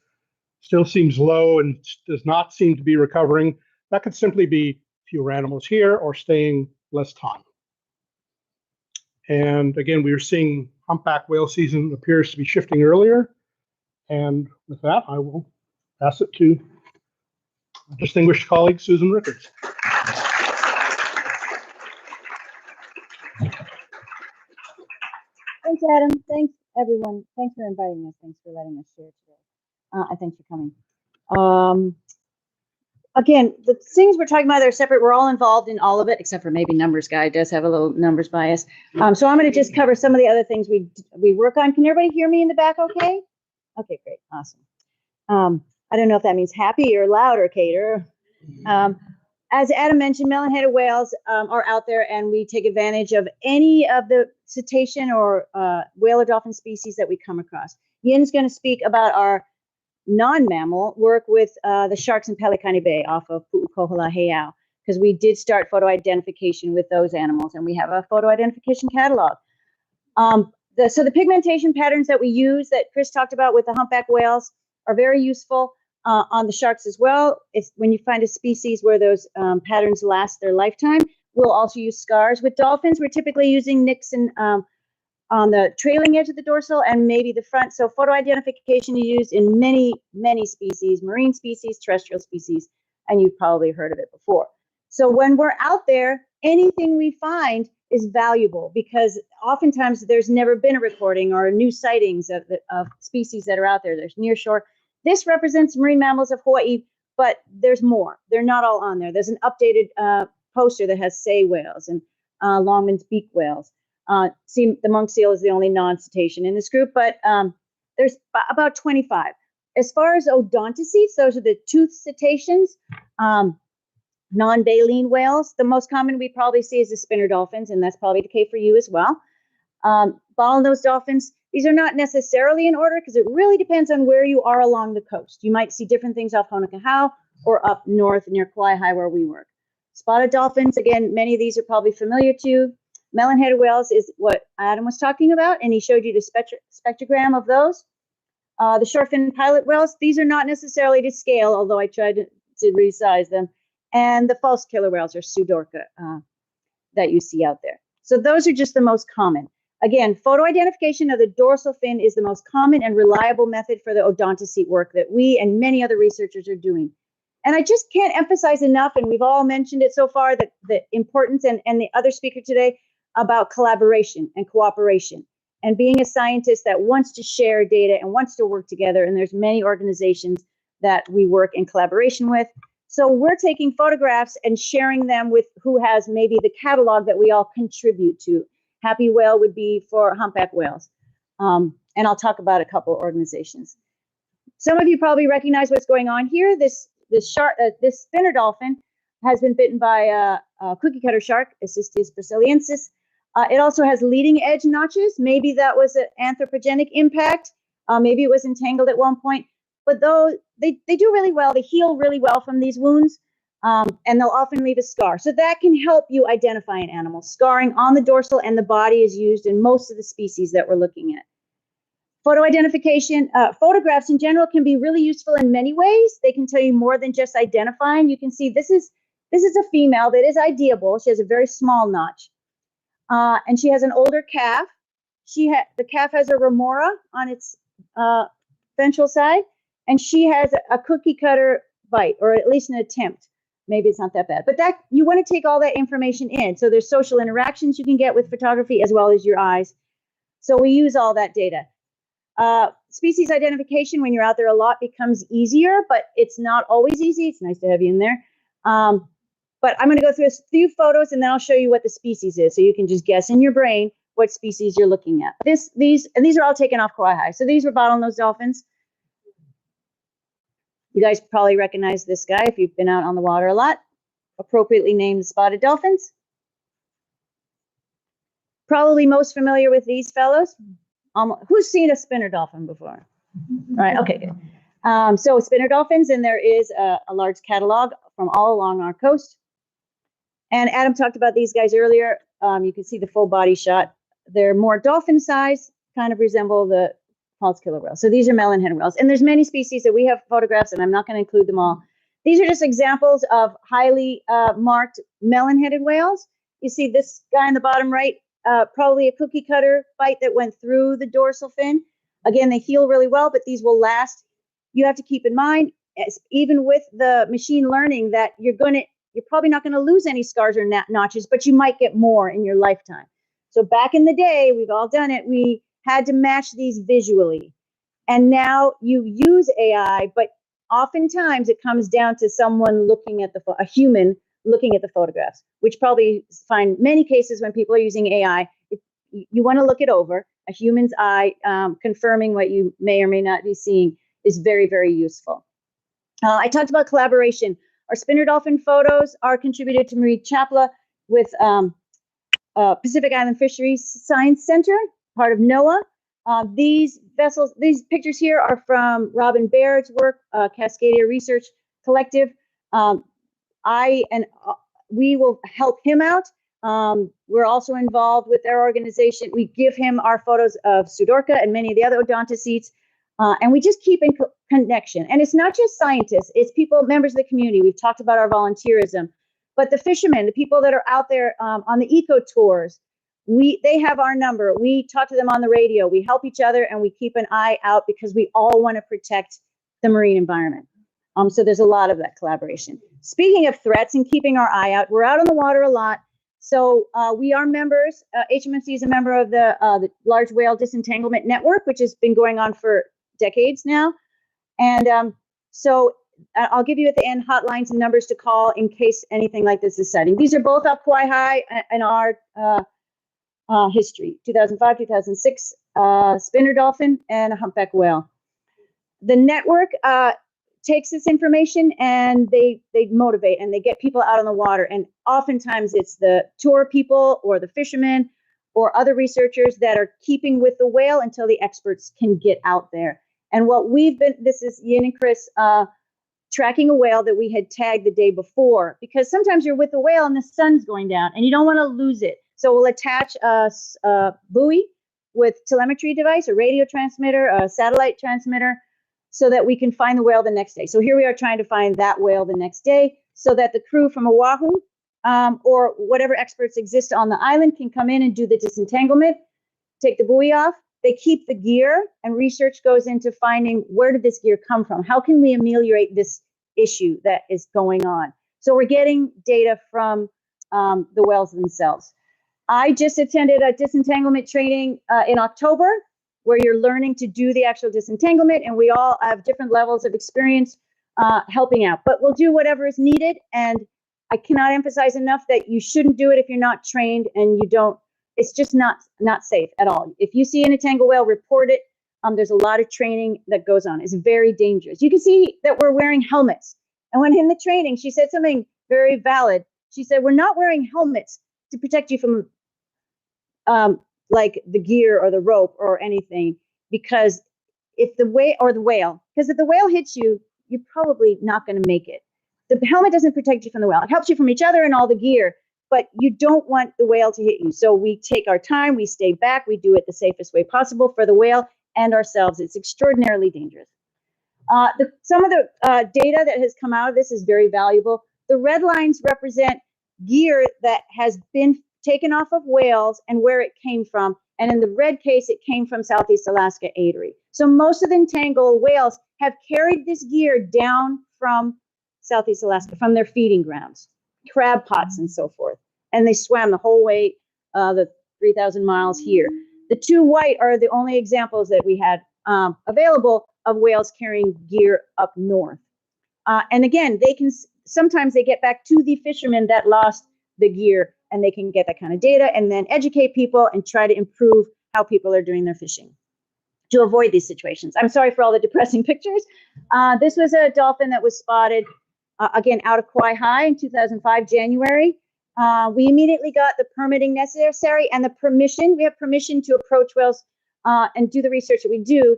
still seems low and does not seem to be recovering. That could simply be fewer animals here or staying less time. And again, we are seeing humpback whale season appears to be shifting earlier. And with that, I will pass it to my distinguished colleague, Suzanne Rickards. Thanks, Adam. Thanks, everyone. Thanks for inviting us. Thanks for letting us share today. Thanks for coming. Again, the things we're talking about, they're separate. We're all involved in all of it, except for maybe Numbers Guy does have a little numbers bias. So I'm going to just cover some of the other things we work on. Can everybody hear me in the back okay? Okay, great. Awesome. I don't know if that means happy or loud or cater. As Adam mentioned, melon-headed whales are out there, and we take advantage of any of the cetacean or whale or dolphin species that we come across. Yin's going to speak about our non-mammal work with the sharks in Pelikani Bay off of Pu'ukohola Heiau, because we did start photo identification with those animals, and we have a photo identification catalog. So the pigmentation patterns that we use that Chris talked about with the humpback whales are very useful. On the sharks as well. It's when you find a species where those patterns last their lifetime. We'll also use scars. With dolphins, we're typically using nicks on the trailing edge of the dorsal and maybe the front. So photo identification is used in many, many species, marine species, terrestrial species, and you've probably heard of it before. So when we're out there, anything we find is valuable because oftentimes there's never been a recording or new sightings of species that are out there. There's nearshore. This represents marine mammals of Hawaii, but there's more. They're not all on there. There's an updated poster that has sei whales and Longman's beak whales. The monk seal is the only non-cetacean in this group, but there's about 25. As far as odontocetes, those are the toothed cetaceans, non-baleen whales. The most common we probably see is the spinner dolphins, and that's probably the case for you as well. Bottlenose dolphins, these are not necessarily in order because it really depends on where you are along the coast. You might see different things off Honokahau or up north near Kalaihai where we work. Spotted dolphins, again, many of these are probably familiar to you. Melon-headed whales is what Adam was talking about, and he showed you the spectrogram of those. The short-fin pilot whales, these are not necessarily to scale, although I tried to resize them. And the false killer whales are Pseudorca that you see out there. So those are just the most common. Again, photo identification of the dorsal fin is the most common and reliable method for the odontocete work that we and many other researchers are doing. And I just can't emphasize enough, and we've all mentioned it so far, that the importance and the other speaker today about collaboration and cooperation and being a scientist that wants to share data and wants to work together. And there's many organizations that we work in collaboration with. So we're taking photographs and sharing them with who has maybe the catalog that we all contribute to. Happy Whale would be for humpback whales. And I'll talk about a couple organizations. Some of you probably recognize what's going on here. This spinner dolphin has been bitten by a cookie cutter shark, Acistes brasiliensis. It also has leading edge notches. Maybe that was an anthropogenic impact. Maybe it was entangled at one point. But though they do really well, they heal really well from these wounds, and they'll often leave a scar. So that can help you identify an animal. Scarring on the dorsal and the body is used in most of the species that we're looking at. Photo identification, photographs in general can be really useful in many ways. They can tell you more than just identifying. You can see this is a female that is ideable. She has a very small notch, and she has an older calf. The calf has a remora on its ventral side, and she has a cookie cutter bite, or at least an attempt. Maybe it's not that bad, but that you want to take all that information in. So there's social interactions you can get with photography as well as your eyes. So we use all that data. Species identification when you're out there a lot becomes easier, but it's not always easy. It's nice to have you in there. But I'm going to go through a few photos and then I'll show you what the species is, so you can just guess in your brain what species you're looking at. These are all taken off Kauai. So these were bottlenose dolphins. You guys probably recognize this guy if you've been out on the water a lot. Appropriately named spotted dolphins. Probably most familiar with these fellows. Who's seen a spinner dolphin before? Right, okay, good. So spinner dolphins, and there is a large catalog from all along our coast. And Adam talked about these guys earlier. You can see the full body shot. They're more dolphin size, kind of resemble the Paul's killer whale. So these are melon-headed whales. And there's many species that we have photographs, and I'm not going to include them all. These are just examples of highly marked melon-headed whales. You see this guy in the bottom right, probably a cookie cutter bite that went through the dorsal fin. Again, they heal really well, but these will last. You have to keep in mind, even with the machine learning, that you're probably not going to lose any scars or notches, but you might get more in your lifetime. So back in the day, we've all done it. We had to match these visually. And now you use AI, but oftentimes it comes down to someone looking at a human looking at the photographs, which probably find many cases when people are using AI, you want to look it over. A human's eye confirming what you may or may not be seeing is very, very useful. I talked about collaboration. Our spinner dolphin photos are contributed to Marie Chapla with Pacific Island Fisheries Science Center, part of NOAA. These pictures here are from Robin Baird's work, Cascadia Research Collective. We will help him out. We're also involved with their organization. We give him our photos of Pseudorca and many of the other odontocetes, and we just keep in connection. And it's not just scientists, it's people, members of the community. We've talked about our volunteerism, but the fishermen, the people that are out there on the eco tours, they have our number. We talk to them on the radio. We help each other, and we keep an eye out because we all want to protect the marine environment. So there's a lot of that collaboration. Speaking of threats and keeping our eye out, we're out on the water a lot. So we are members. HMMC is a member of the Large Whale Disentanglement Network, which has been going on for decades now. And so I'll give you at the end hotlines and numbers to call in case anything like this is setting. These are both up Kauai High in our history, 2005, 2006, spinner dolphin and a humpback whale. The network takes this information and they motivate and they get people out on the water. And oftentimes it's the tour people or the fishermen or other researchers that are keeping with the whale until the experts can get out there. And what this is Yin and Chris tracking a whale that we had tagged the day before, because sometimes you're with the whale and the sun's going down and you don't want to lose it. So we'll attach a buoy with telemetry device, a radio transmitter, a satellite transmitter, so that we can find the whale the next day. So here we are trying to find that whale the next day so that the crew from Oahu or whatever experts exist on the island can come in and do the disentanglement, take the buoy off. They keep the gear, and research goes into finding where did this gear come from? How can we ameliorate this issue that is going on? So we're getting data from the whales themselves. I just attended a disentanglement training in October, where you're learning to do the actual disentanglement, and we all have different levels of experience helping out. But we'll do whatever is needed, and I cannot emphasize enough that you shouldn't do it if you're not trained and you don't. It's just not safe at all. If you see an entangled whale, report it. There's a lot of training that goes on. It's very dangerous. You can see that we're wearing helmets. And when in the training, she said something very valid. She said, we're not wearing helmets to protect you from like the gear or the rope or anything, because if the whale, because if the whale hits you, you're probably not going to make it. The helmet doesn't protect you from the whale. It helps you from each other and all the gear, but you don't want the whale to hit you. So we take our time, we stay back, we do it the safest way possible for the whale and ourselves. It's extraordinarily dangerous. Some of the data that has come out of this is very valuable. The red lines represent gear that has been taken off of whales and where it came from. And in the red case, it came from Southeast Alaska Adery. So most of the entangled whales have carried this gear down from Southeast Alaska, from their feeding grounds, crab pots and so forth. And they swam the whole way, the 3,000 miles here. The two white are the only examples that we had available of whales carrying gear up north. And again, sometimes they get back to the fishermen that lost the gear, and they can get that kind of data and then educate people and try to improve how people are doing their fishing to avoid these situations. I'm sorry for all the depressing pictures. This was a dolphin that was spotted, again, out of Kauai High in 2005, January. We immediately got the permitting necessary and the permission. We have permission to approach whales and do the research that we do,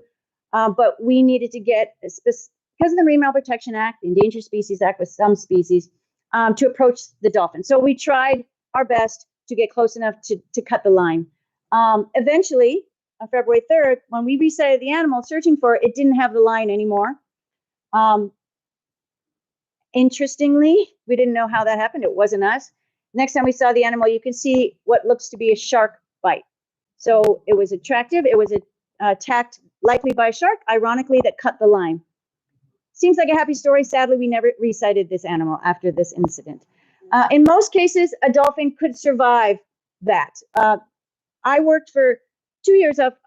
but we needed to get, because of the Marine Mammal Protection Act, the Endangered Species Act with some species, to approach the dolphin. So we tried our best to get close enough to cut the line. Eventually, on February 3rd, when we resighted the animal searching for it, it didn't have the line anymore. Interestingly, we didn't know how that happened. It wasn't us. Next time we saw the animal, you can see what looks to be a shark bite. So it was attractive. It was attacked likely by a shark, ironically, that cut the line. Seems like a happy story. Sadly, we never resighted this animal after this incident. In most cases, a dolphin could survive that. I worked for 2 years up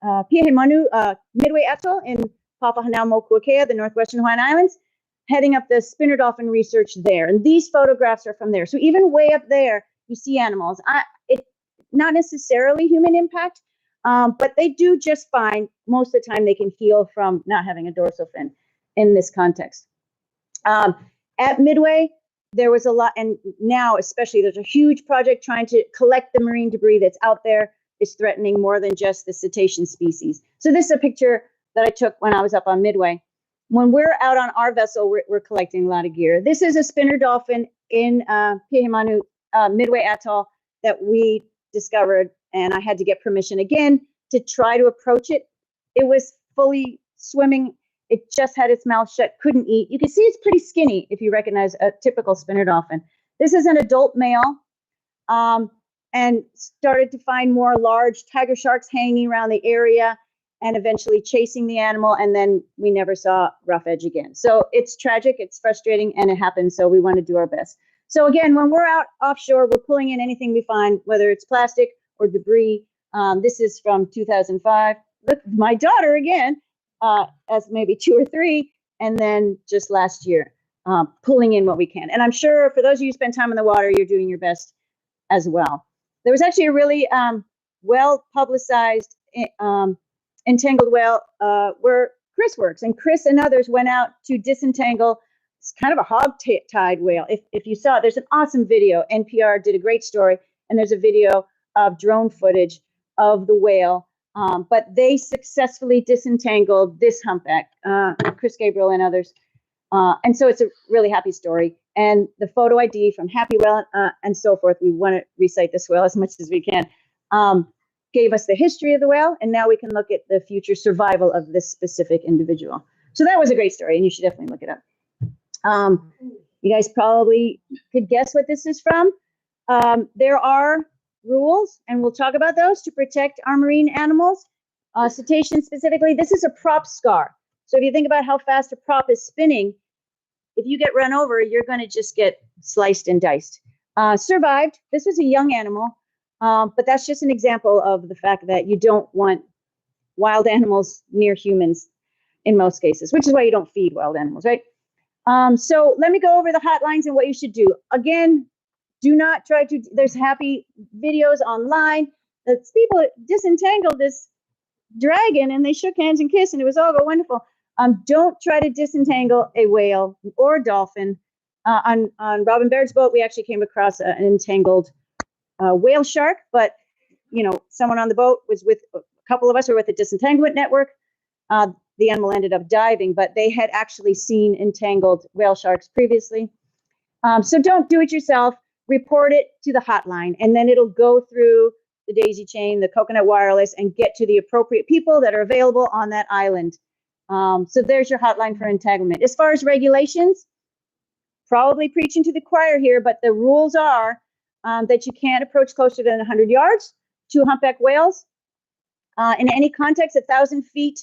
Piahimanu, Midway Atoll in Papahanaumokuakea, the northwestern Hawaiian Islands, heading up the spinner dolphin research there. And these photographs are from there. So even way up there, you see animals. Not necessarily human impact, but they do just fine. Most of the time, they can heal from not having a dorsal fin in this context. At Midway, there was a lot, and now especially, there's a huge project trying to collect the marine debris that's out there. It's threatening more than just the cetacean species. So this is a picture that I took when I was up on Midway. When we're out on our vessel, we're collecting a lot of gear. This is a spinner dolphin in Piahimanu, Midway Atoll, that we discovered, and I had to get permission again to try to approach it. It was fully swimming. It just had its mouth shut, couldn't eat. You can see it's pretty skinny if you recognize a typical spinner dolphin. This is an adult male, and started to find more large tiger sharks hanging around the area and eventually chasing the animal, and then we never saw rough edge again. So it's tragic, it's frustrating, and it happens, so we want to do our best. So again, when we're out offshore, we're pulling in anything we find, whether it's plastic or debris. This is from 2005. Look, my daughter again, as maybe 2 or 3, and then just last year, pulling in what we can. And I'm sure for those of you who spend time in the water, you're doing your best as well. There was actually a really well-publicized entangled whale where Chris works, and Chris and others went out to disentangle. It's kind of a hog-tied whale. If you saw it, there's an awesome video. NPR did a great story, and there's a video of drone footage of the whale. But they successfully disentangled this humpback, Chris, Gabriele, and others. And so it's a really happy story. And the photo ID from Happy Whale and so forth, we want to recite this whale as much as we can, gave us the history of the whale. And now we can look at the future survival of this specific individual. So that was a great story, and you should definitely look it up. You guys probably could guess what this is from. There are rules, and we'll talk about those to protect our marine animals. Cetacean specifically, this is a prop scar. So if you think about how fast a prop is spinning, if you get run over, you're going to just get sliced and diced. Survived. This was a young animal, but that's just an example of the fact that you don't want wild animals near humans in most cases, which is why you don't feed wild animals, right? So let me go over the hotlines and what you should do. Again, do not try to, there's happy videos online that people disentangled this dragon and they shook hands and kissed and it was all wonderful. Don't try to disentangle a whale or a dolphin. On Robin Baird's boat, we actually came across an entangled whale shark, but someone on the boat was with a couple of us were with a disentanglement network. The animal ended up diving, but they had actually seen entangled whale sharks previously. So don't do it yourself. Report it to the hotline, and then it'll go through the daisy chain, the coconut wireless, and get to the appropriate people that are available on that island. So there's your hotline for entanglement. As far as regulations, probably preaching to the choir here, but the rules are that you can't approach closer than 100 yards to humpback whales. In any context, 1,000 feet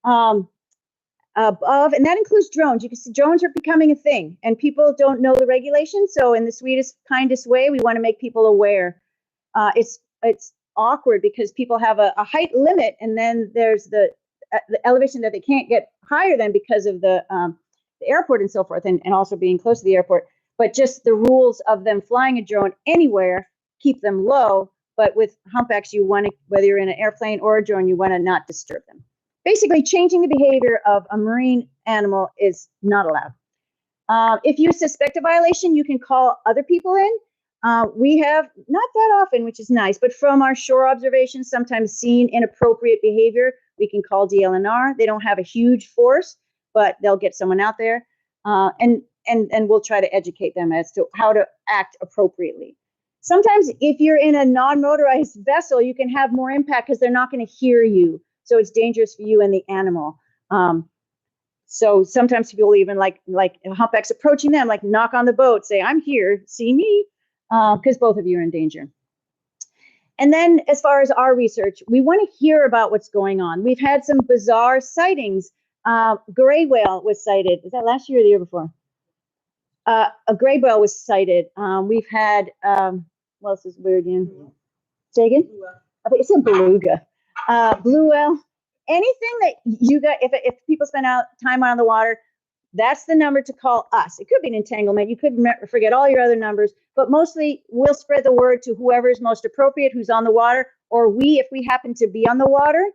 above, and that includes drones. You can see drones are becoming a thing, and people don't know the regulations. So in the sweetest, kindest way, we want to make people aware. It's awkward because people have a height limit, and then there's the elevation that they can't get higher than because of the airport and so forth, and also being close to the airport. But just the rules of them flying a drone anywhere keep them low. But with humpbacks, you want to, whether you're in an airplane or a drone, you want to not disturb them. Basically, changing the behavior of a marine animal is not allowed. If you suspect a violation, you can call other people in. We have, not that often, which is nice, but from our shore observations, sometimes seen inappropriate behavior, we can call DLNR. They don't have a huge force, but they'll get someone out there, and we'll try to educate them as to how to act appropriately. Sometimes if you're in a non-motorized vessel, you can have more impact because they're not going to hear you. So it's dangerous for you and the animal. So sometimes people even like humpbacks approaching them, like knock on the boat, say, I'm here, see me, because both of you are in danger. And then as far as our research, we want to hear about what's going on. We've had some bizarre sightings. Gray whale was sighted. Was that last year or the year before? A gray whale was sighted. We've had, what else is weird again? Say again? I think it's a beluga. Blue whale. Anything that you got, if people spend time on the water, that's the number to call us. It could be an entanglement. You could forget all your other numbers, but mostly we'll spread the word to whoever is most appropriate, who's on the water, or if we happen to be on the water,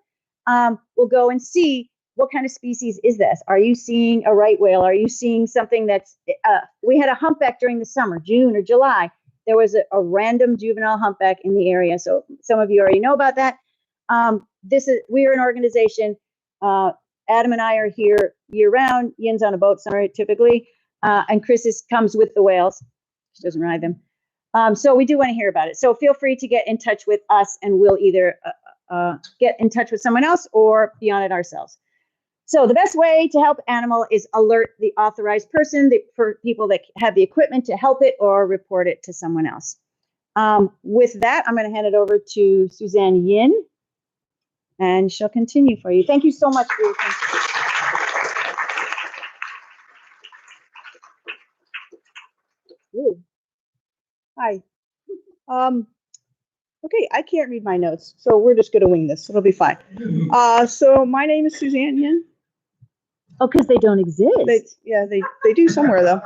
we'll go and see what kind of species is this. Are you seeing a right whale? Are you seeing something that's, we had a humpback during the summer, June or July. There was a random juvenile humpback in the area. So some of you already know about that. We are an organization. Adam and I are here year round. Yin's on a boat summer typically, and Chris comes with the whales. She doesn't ride them. So we do want to hear about it. So feel free to get in touch with us, and we'll either get in touch with someone else or be on it ourselves. So the best way to help animal is alert the authorized person, for people that have the equipment to help it, or report it to someone else. With that, I'm going to hand it over to Suzanne Yin, and she'll continue for you. Thank you so much for your attention. Ooh. Hi. Okay, I can't read my notes, so we're just going to wing this. It'll be fine. So my name is Suzanne Yin. Oh, because they don't exist. They do somewhere, though.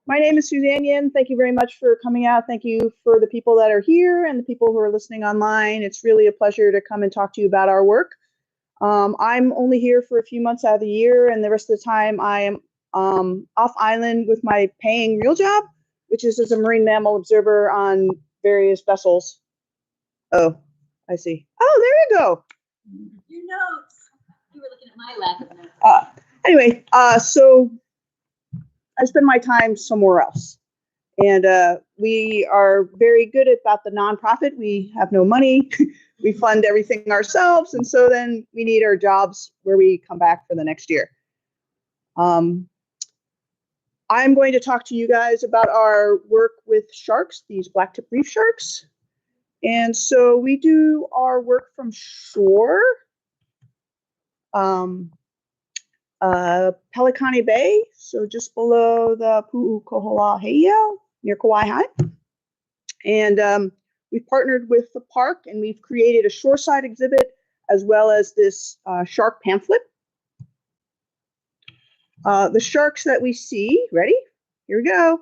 My name is Suzanne Yin. Thank you very much for coming out. Thank you for the people that are here and the people who are listening online. It's really a pleasure to come and talk to you about our work. I'm only here for a few months out of the year, and the rest of the time I am off island with my paying real job, which is as a marine mammal observer on various vessels. Oh, I see. Oh, there you go. Your notes. You were looking at my lap. Anyway, so I spend my time somewhere else. And we are very good about the nonprofit. We have no money. We fund everything ourselves. And so then we need our jobs where we come back for the next year. I'm going to talk to you guys about our work with sharks, these blacktip reef sharks. And so we do our work from shore. Pelicani Bay, so just below the Pu'ukohola near Kauai High. And we've partnered with the park, and we've created a shoreside exhibit as well as this shark pamphlet. The sharks that we see, ready? Here we go.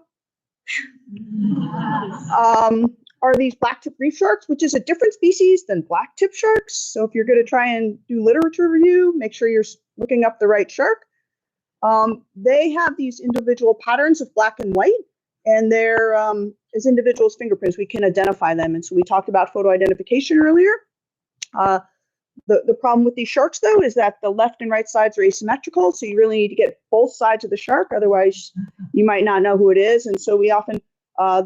Are these blacktip reef sharks, which is a different species than blacktip sharks. So if you're going to try and do literature review, make sure you're looking up the right shark. They have these individual patterns of black and white, and there as individuals' fingerprints, we can identify them. And so we talked about photo identification earlier. The problem with these sharks, though, is that the left and right sides are asymmetrical, so you really need to get both sides of the shark, otherwise you might not know who it is. And so we often,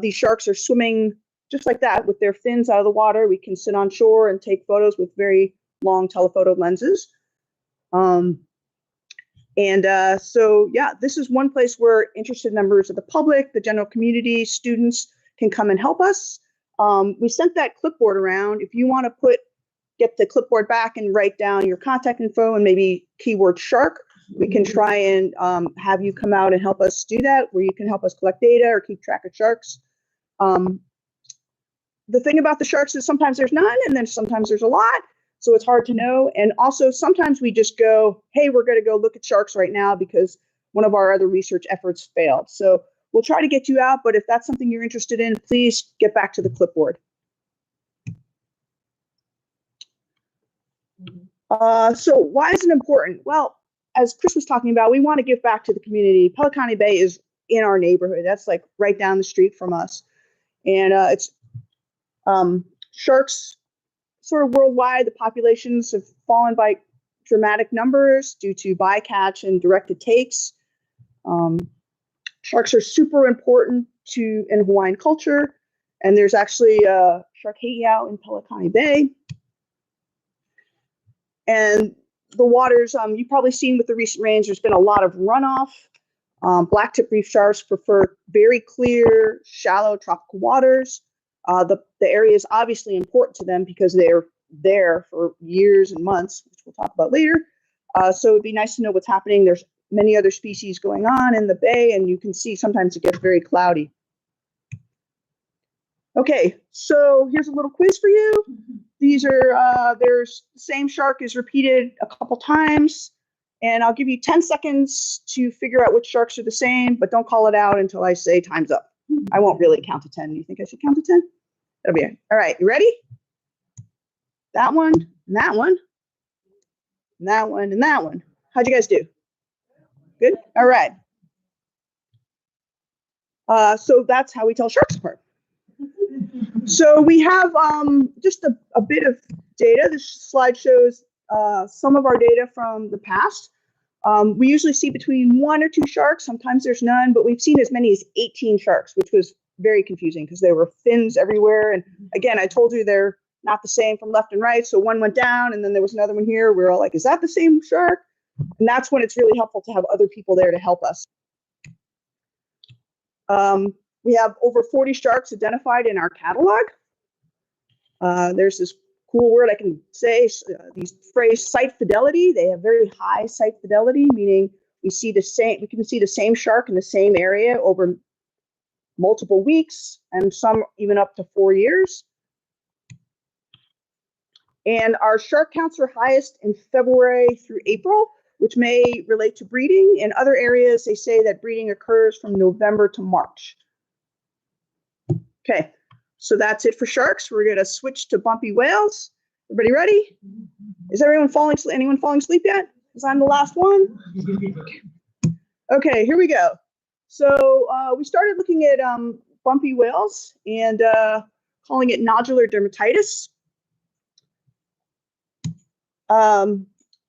these sharks are swimming just like that with their fins out of the water. We can sit on shore and take photos with very long telephoto lenses. So yeah, this is one place where interested members of the public, the general community, students can come and help us. We sent that clipboard around. If you want to get the clipboard back and write down your contact info and maybe keyword shark, we can try and have you come out and help us do that, where you can help us collect data or keep track of sharks. The thing about the sharks is sometimes there's none, and then sometimes there's a lot. So it's hard to know. And also sometimes we just go, hey, we're going to go look at sharks right now because one of our other research efforts failed. So we'll try to get you out, but if that's something you're interested in, please get back to the clipboard. So why is it important? Well, as Chris was talking about, we want to give back to the community. Pelicani Bay is in our neighborhood. That's like right down the street from us. And it's sharks sort of worldwide, the populations have fallen by dramatic numbers due to bycatch and directed takes. Sharks are super important in Hawaiian culture, and there's actually a shark hangout in Pelicani Bay. And the waters, you've probably seen with the recent rains, there's been a lot of runoff. Blacktip reef sharks prefer very clear, shallow tropical waters. The area is obviously important to them because they're there for years and months, which we'll talk about later. So it'd be nice to know what's happening. There's many other species going on in the bay, and you can see sometimes it gets very cloudy. Okay, so here's a little quiz for you. These are, there's the same shark is repeated a couple times, and I'll give you 10 seconds to figure out which sharks are the same, but don't call it out until I say time's up. I won't really count to 10. You think I should count to 10? That'll be it. All right, you ready? That one, and that one, and that one, and that one. How'd you guys do? Good? All right. So that's how we tell sharks apart. So we have just a bit of data. This slide shows some of our data from the past. We usually see between 1 or 2 sharks. Sometimes there's none, but we've seen as many as 18 sharks, which was very confusing because there were fins everywhere. And again, I told you they're not the same from left and right. So one went down and then there was another one here. We're all like, is that the same shark? And that's when it's really helpful to have other people there to help us. We have over 40 sharks identified in our catalog. There's this cool word I can say, these phrase site fidelity. They have very high site fidelity, meaning we can see the same shark in the same area over multiple weeks, and some even up to 4 years. And our shark counts are highest in February through April, which may relate to breeding. In other areas, they say that breeding occurs from November to March. Okay, so that's it for sharks. We're going to switch to bumpy whales. Everybody ready? Is anyone falling asleep yet? Because I'm the last one. Okay, here we go. So we started looking at bumpy whales and calling it nodular dermatitis.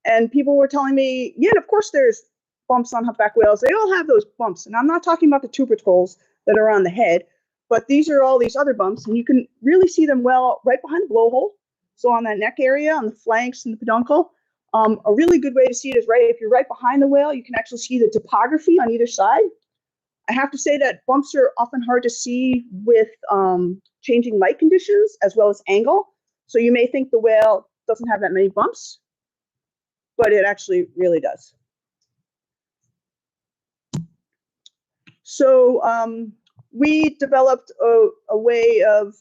And people were telling me, yeah, of course there's bumps on humpback whales. They all have those bumps. And I'm not talking about the tubercles that are on the head, but these are all these other bumps. And you can really see them well right behind the blowhole. So on that neck area, on the flanks and the peduncle. A really good way to see it is if you're right behind the whale, you can actually see the topography on either side. I have to say that bumps are often hard to see with changing light conditions as well as angle. So you may think the whale doesn't have that many bumps, but it actually really does. So we developed a way of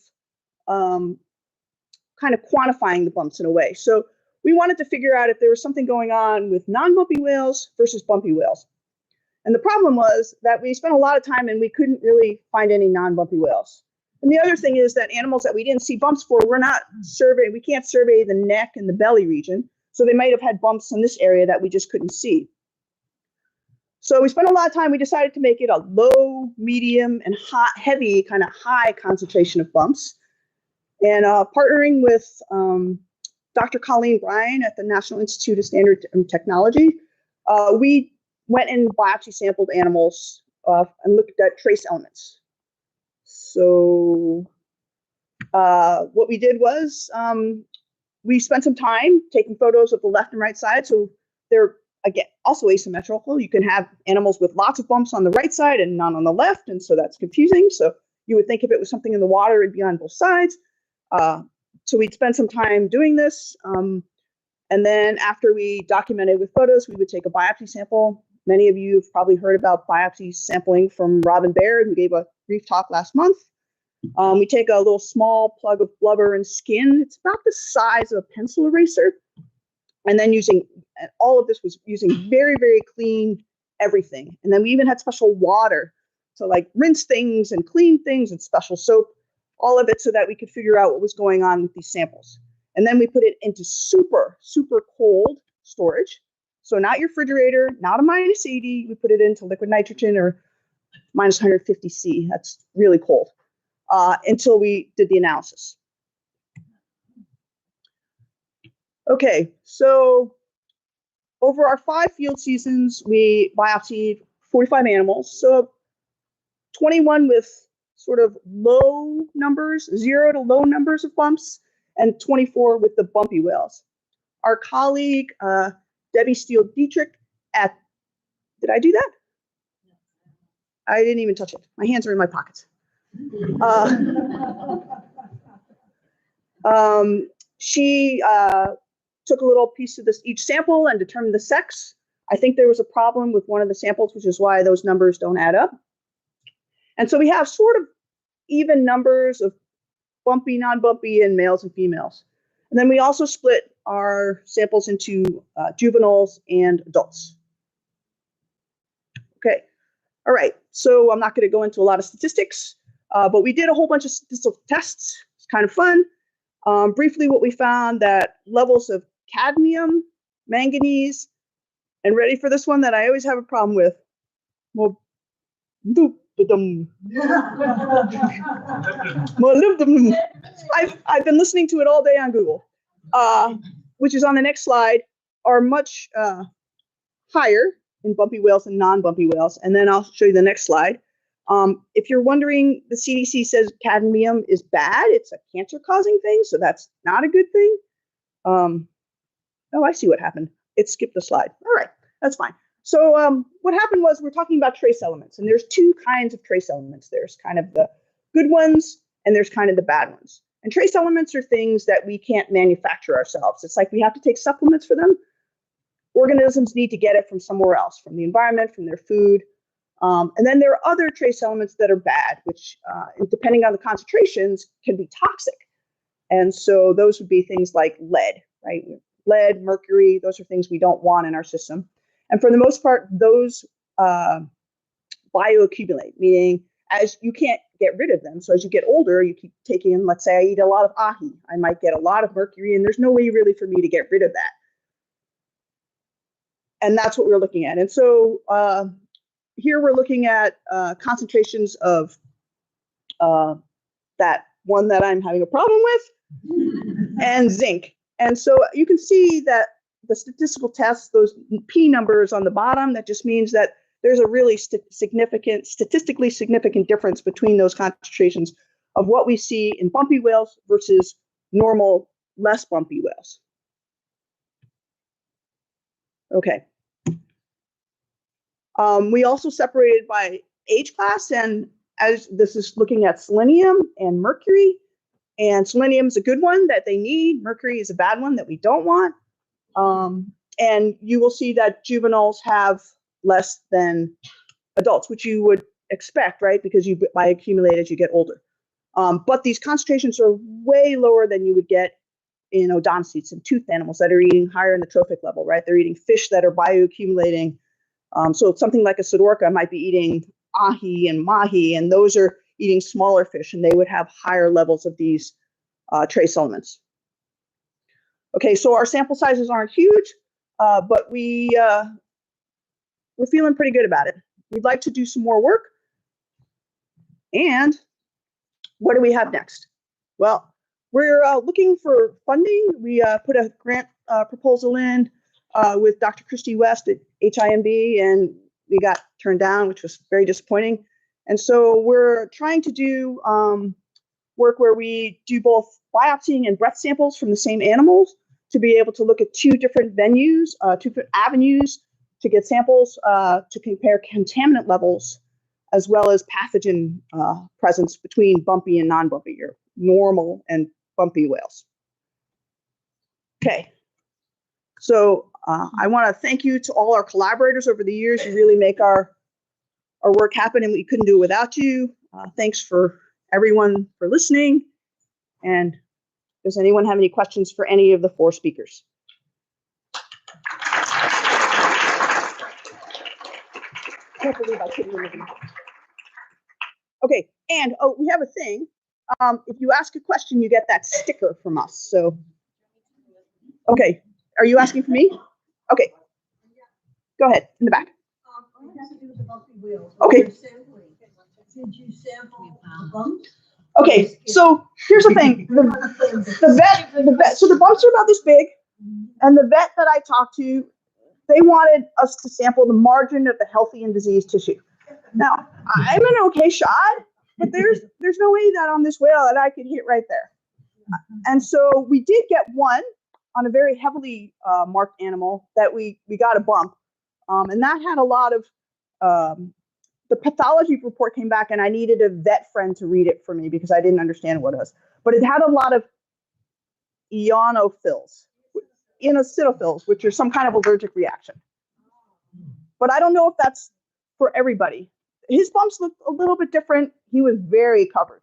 kind of quantifying the bumps in a way. So we wanted to figure out if there was something going on with non-bumpy whales versus bumpy whales. And the problem was that we spent a lot of time and we couldn't really find any non-bumpy whales. And the other thing is that animals that we didn't see bumps for, we can't survey the neck and the belly region. So they might have had bumps in this area that we just couldn't see. So we spent a lot of time. We decided to make it a low, medium, and hot, heavy, kind of high concentration of bumps. And partnering with Dr. Colleen Bryan at the National Institute of Standard and Technology, we went and biopsy sampled animals and looked at trace elements. So what we did was we spent some time taking photos of the left and right side. So they're, again, also asymmetrical. You can have animals with lots of bumps on the right side and none on the left, and so that's confusing. So you would think if it was something in the water, it'd be on both sides. So we'd spend some time doing this. And then after we documented with photos, we would take a biopsy sample. Many of you have probably heard about biopsy sampling from Robin Baird, who gave a Reef Talk last month. We take a little small plug of blubber and skin. It's about the size of a pencil eraser. And then all of this was using very, very clean everything. And then we even had special water to like rinse things and clean things and special soap, all of it so that we could figure out what was going on with these samples. And then we put it into super, super cold storage. So not your refrigerator, not a -80. We put it into liquid nitrogen or -150 C. That's really cold until we did the analysis. Okay, so over our 5 field seasons, we biopsied 45 animals. So 21 with sort of low numbers, 0 to low numbers of bumps, and 24 with the bumpy whales. Our colleague, Debbie Steele-Dietrich did I do that? I didn't even touch it. My hands are in my pockets. She took a little piece of each sample and determined the sex. I think there was a problem with one of the samples, which is why those numbers don't add up. And so we have sort of even numbers of bumpy, non-bumpy, and males and females. And then we also split our samples into juveniles and adults. Okay, all right. So I'm not going to go into a lot of statistics, but we did a whole bunch of statistical tests. It's kind of fun. Briefly, what we found that levels of cadmium, manganese, and ready for this one that I always have a problem with. I've been listening to it all day on Google, which is on the next slide, are much higher in bumpy whales and non-bumpy whales. And then I'll show you the next slide. If you're wondering, the CDC says cadmium is bad. It's a cancer-causing thing, so that's not a good thing. Oh, I see what happened. It skipped the slide. All right, that's fine. So what happened was we're talking about trace elements, and there's 2 kinds of trace elements. There's kind of the good ones, and there's kind of the bad ones. And trace elements are things that we can't manufacture ourselves. It's like we have to take supplements for them. Organisms need to get it from somewhere else, from the environment, from their food. And then there are other trace elements that are bad, which, depending on the concentrations, can be toxic. And so those would be things like lead, right? Lead, mercury, those are things we don't want in our system. And for the most part, those bioaccumulate, meaning as you can't get rid of them. So as you get older, you keep taking, let's say I eat a lot of ahi. I might get a lot of mercury, and there's no way really for me to get rid of that. And that's what we're looking at. And so here we're looking at concentrations of that one that I'm having a problem with, and zinc. And so you can see that the statistical tests, those P numbers on the bottom, that just means that there's a really statistically significant difference between those concentrations of what we see in bumpy whales versus normal, less bumpy whales. Okay. We also separated by age class, and as this is looking at selenium and mercury, and selenium is a good one that they need. Mercury is a bad one that we don't want. And you will see that juveniles have less than adults, which you would expect, right? Because you bioaccumulate as you get older. But these concentrations are way lower than you would get in odontocetes and toothed animals that are eating higher in the trophic level, right? They're eating fish that are bioaccumulating. So something like a psittacea might be eating ahi and mahi, and those are eating smaller fish, and they would have higher levels of these trace elements. Okay, so our sample sizes aren't huge, but we're we're feeling pretty good about it. We'd like to do some more work. And what do we have next? Well, we're looking for funding. We put a grant proposal in with Dr. Christy West at HIMB, and we got turned down, which was very disappointing. And so we're trying to do work where we do both biopsying and breath samples from the same animals to be able to look at two different venues, two different avenues to get samples to compare contaminant levels as well as pathogen presence between bumpy and non-bumpy, or normal and bumpy whales. Okay, so I want to thank you to all our collaborators over the years. You really make our work happen, and we couldn't do it without you. Thanks for everyone for listening. And does anyone have any questions for any of the four speakers? I can't believe I couldn't remember. Okay, and oh, we have a thing. If you ask a question, you get that sticker from us. So, okay, are you asking for me? Okay, go ahead in the back. It has to do with the bumpy whales. Okay. Did you sample the bumps? Okay, so here's the thing. The vet. So the bumps are about this big, and the vet that I talked to, they wanted us to sample the margin of the healthy and diseased tissue. Now, I'm an okay shot, but there's no way that on this whale that I could hit right there. And so we did get one on a very heavily marked animal that we got a bump, and that had a lot of. The pathology report came back, and I needed a vet friend to read it for me because I didn't understand what it was. But it had a lot of eosinophils, which are some kind of allergic reaction. But I don't know if that's for everybody. His bumps look a little bit different. He was very covered.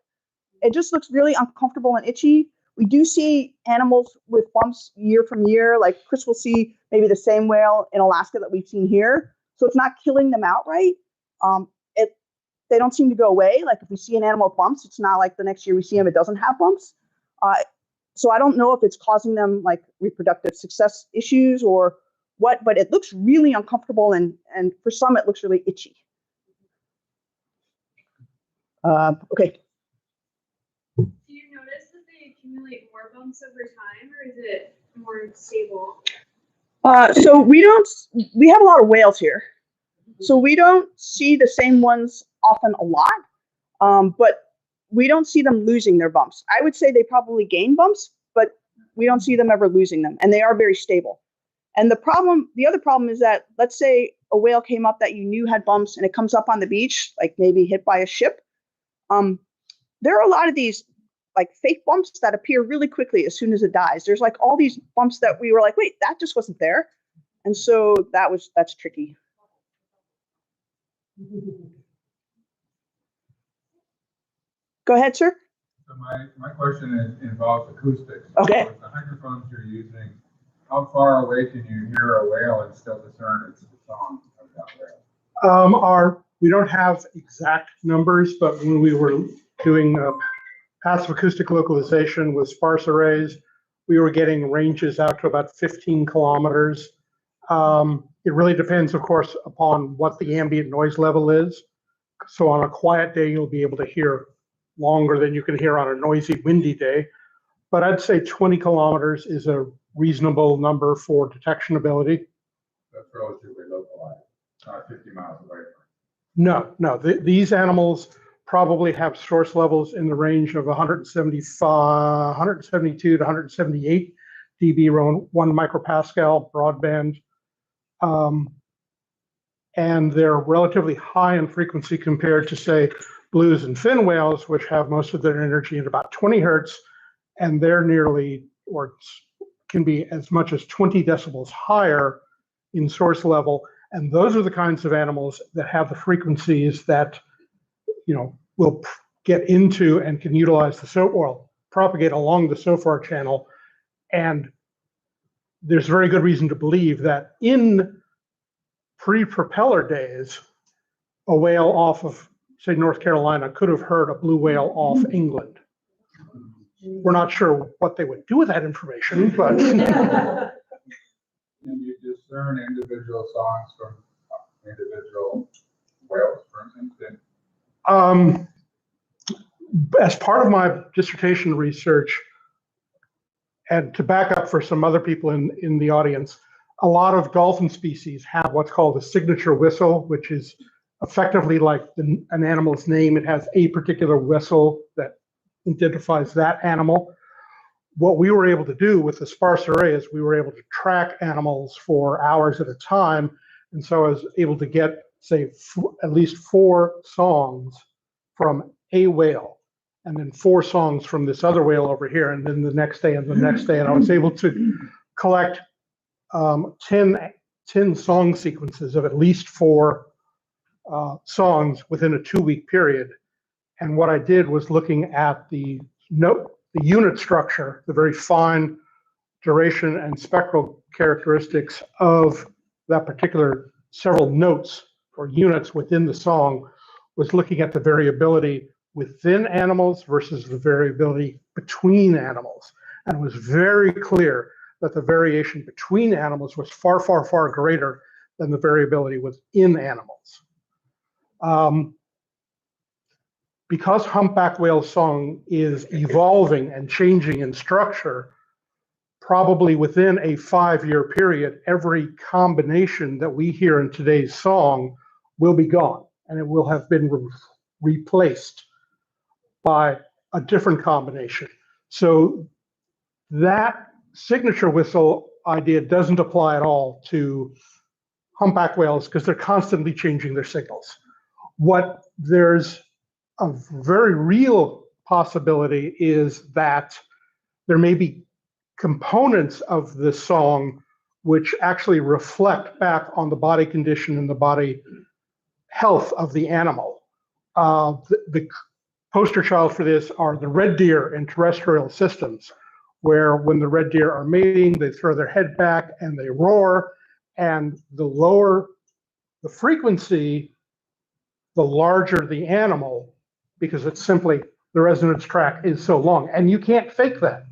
It just looks really uncomfortable and itchy. We do see animals with bumps year from year. Like Chris will see maybe the same whale in Alaska that we've seen here. So it's not killing them outright. They don't seem to go away. Like if we see an animal with bumps, it's not like the next year we see them, it doesn't have bumps. So I don't know if it's causing them like reproductive success issues or what, but it looks really uncomfortable, and for some it looks really itchy. Okay. Do you notice that they accumulate more bumps over time, or is it more stable? So we have a lot of whales here. So we don't see the same ones often a lot, but we don't see them losing their bumps. I would say they probably gain bumps, but we don't see them ever losing them, and they are very stable. And the other problem is that, let's say a whale came up that you knew had bumps and it comes up on the beach, like maybe hit by a ship. There are a lot of these like fake bumps that appear really quickly as soon as it dies. There's like all these bumps that we were like, wait, that just wasn't there. And so that's tricky. Go ahead, sir. So my question involves acoustics. Okay. So with the microphones you're using, how far away can you hear a whale and still discern its song of that whale? We don't have exact numbers, but when we were doing passive acoustic localization with sparse arrays, we were getting ranges out to about 15 kilometers. It really depends, of course, upon what the ambient noise level is. So on a quiet day, you'll be able to hear longer than you can hear on a noisy, windy day. But I'd say 20 kilometers is a reasonable number for detection ability. That's relatively localized, not 50 miles away. No. These animals probably have source levels in the range of 172 to 178 dB, 1 micropascal broadband. And they're relatively high in frequency compared to, say, blues and fin whales, which have most of their energy at about 20 hertz, and they're nearly, or can be as much as 20 decibels higher in source level. And those are the kinds of animals that have the frequencies that, will get into and can utilize propagate along the SOFAR channel. And there's very good reason to believe that in pre-propeller days, a whale off of, say, North Carolina could have heard a blue whale off England. We're not sure what they would do with that information, but. Can you discern individual songs from individual whales, for instance? As part of my dissertation research, and to back up for some other people in the audience, a lot of dolphin species have what's called a signature whistle, which is effectively like an animal's name. It has a particular whistle that identifies that animal. What we were able to do with the sparse array is we were able to track animals for hours at a time. And so I was able to get, say, at least 4 songs from a whale, and then 4 songs from this other whale over here, and then the next day and the next day. And I was able to collect 10 song sequences of at least 4 songs within a 2-week period. And what I did was looking at the unit structure, the very fine duration and spectral characteristics of that particular several notes or units within the song, was looking at the variability within animals versus the variability between animals. And it was very clear that the variation between animals was far, far, far greater than the variability within animals. Because humpback whale song is evolving and changing in structure, probably within a 5-year period, every combination that we hear in today's song will be gone, and it will have been replaced by a different combination. So that signature whistle idea doesn't apply at all to humpback whales because they're constantly changing their signals. What there's a very real possibility is that there may be components of the song which actually reflect back on the body condition and the body health of the animal. The poster child for this are the red deer in terrestrial systems, where when the red deer are mating, they throw their head back and they roar, and the lower the frequency, the larger the animal, because it's simply the resonance track is so long, and you can't fake that.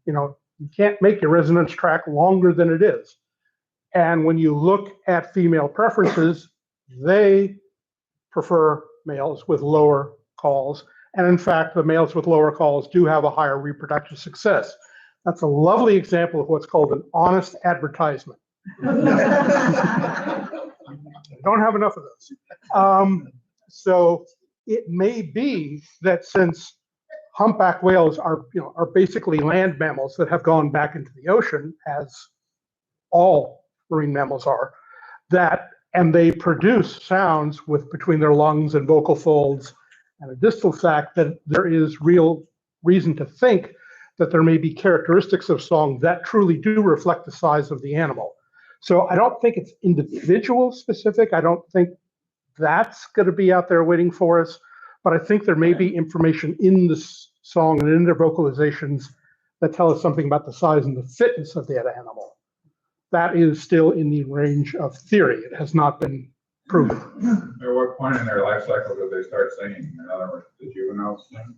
You know, you can't make your resonance track longer than it is. And when you look at female preferences, they prefer males with lower calls. And in fact, the males with lower calls do have a higher reproductive success. That's a lovely example of what's called an honest advertisement. Don't have enough of those. So it may be that since humpback whales are basically land mammals that have gone back into the ocean, as all marine mammals are, and they produce sounds between their lungs and vocal folds and a distal sac, that there is real reason to think that there may be characteristics of song that truly do reflect the size of the animal. So I don't think it's individual specific. I don't think that's going to be out there waiting for us, but I think there may be information in the song and in their vocalizations that tell us something about the size and the fitness of that animal. That is still in the range of theory. It has not been proven. At what point in their life cycle did they start singing? In other words, the juveniles sing?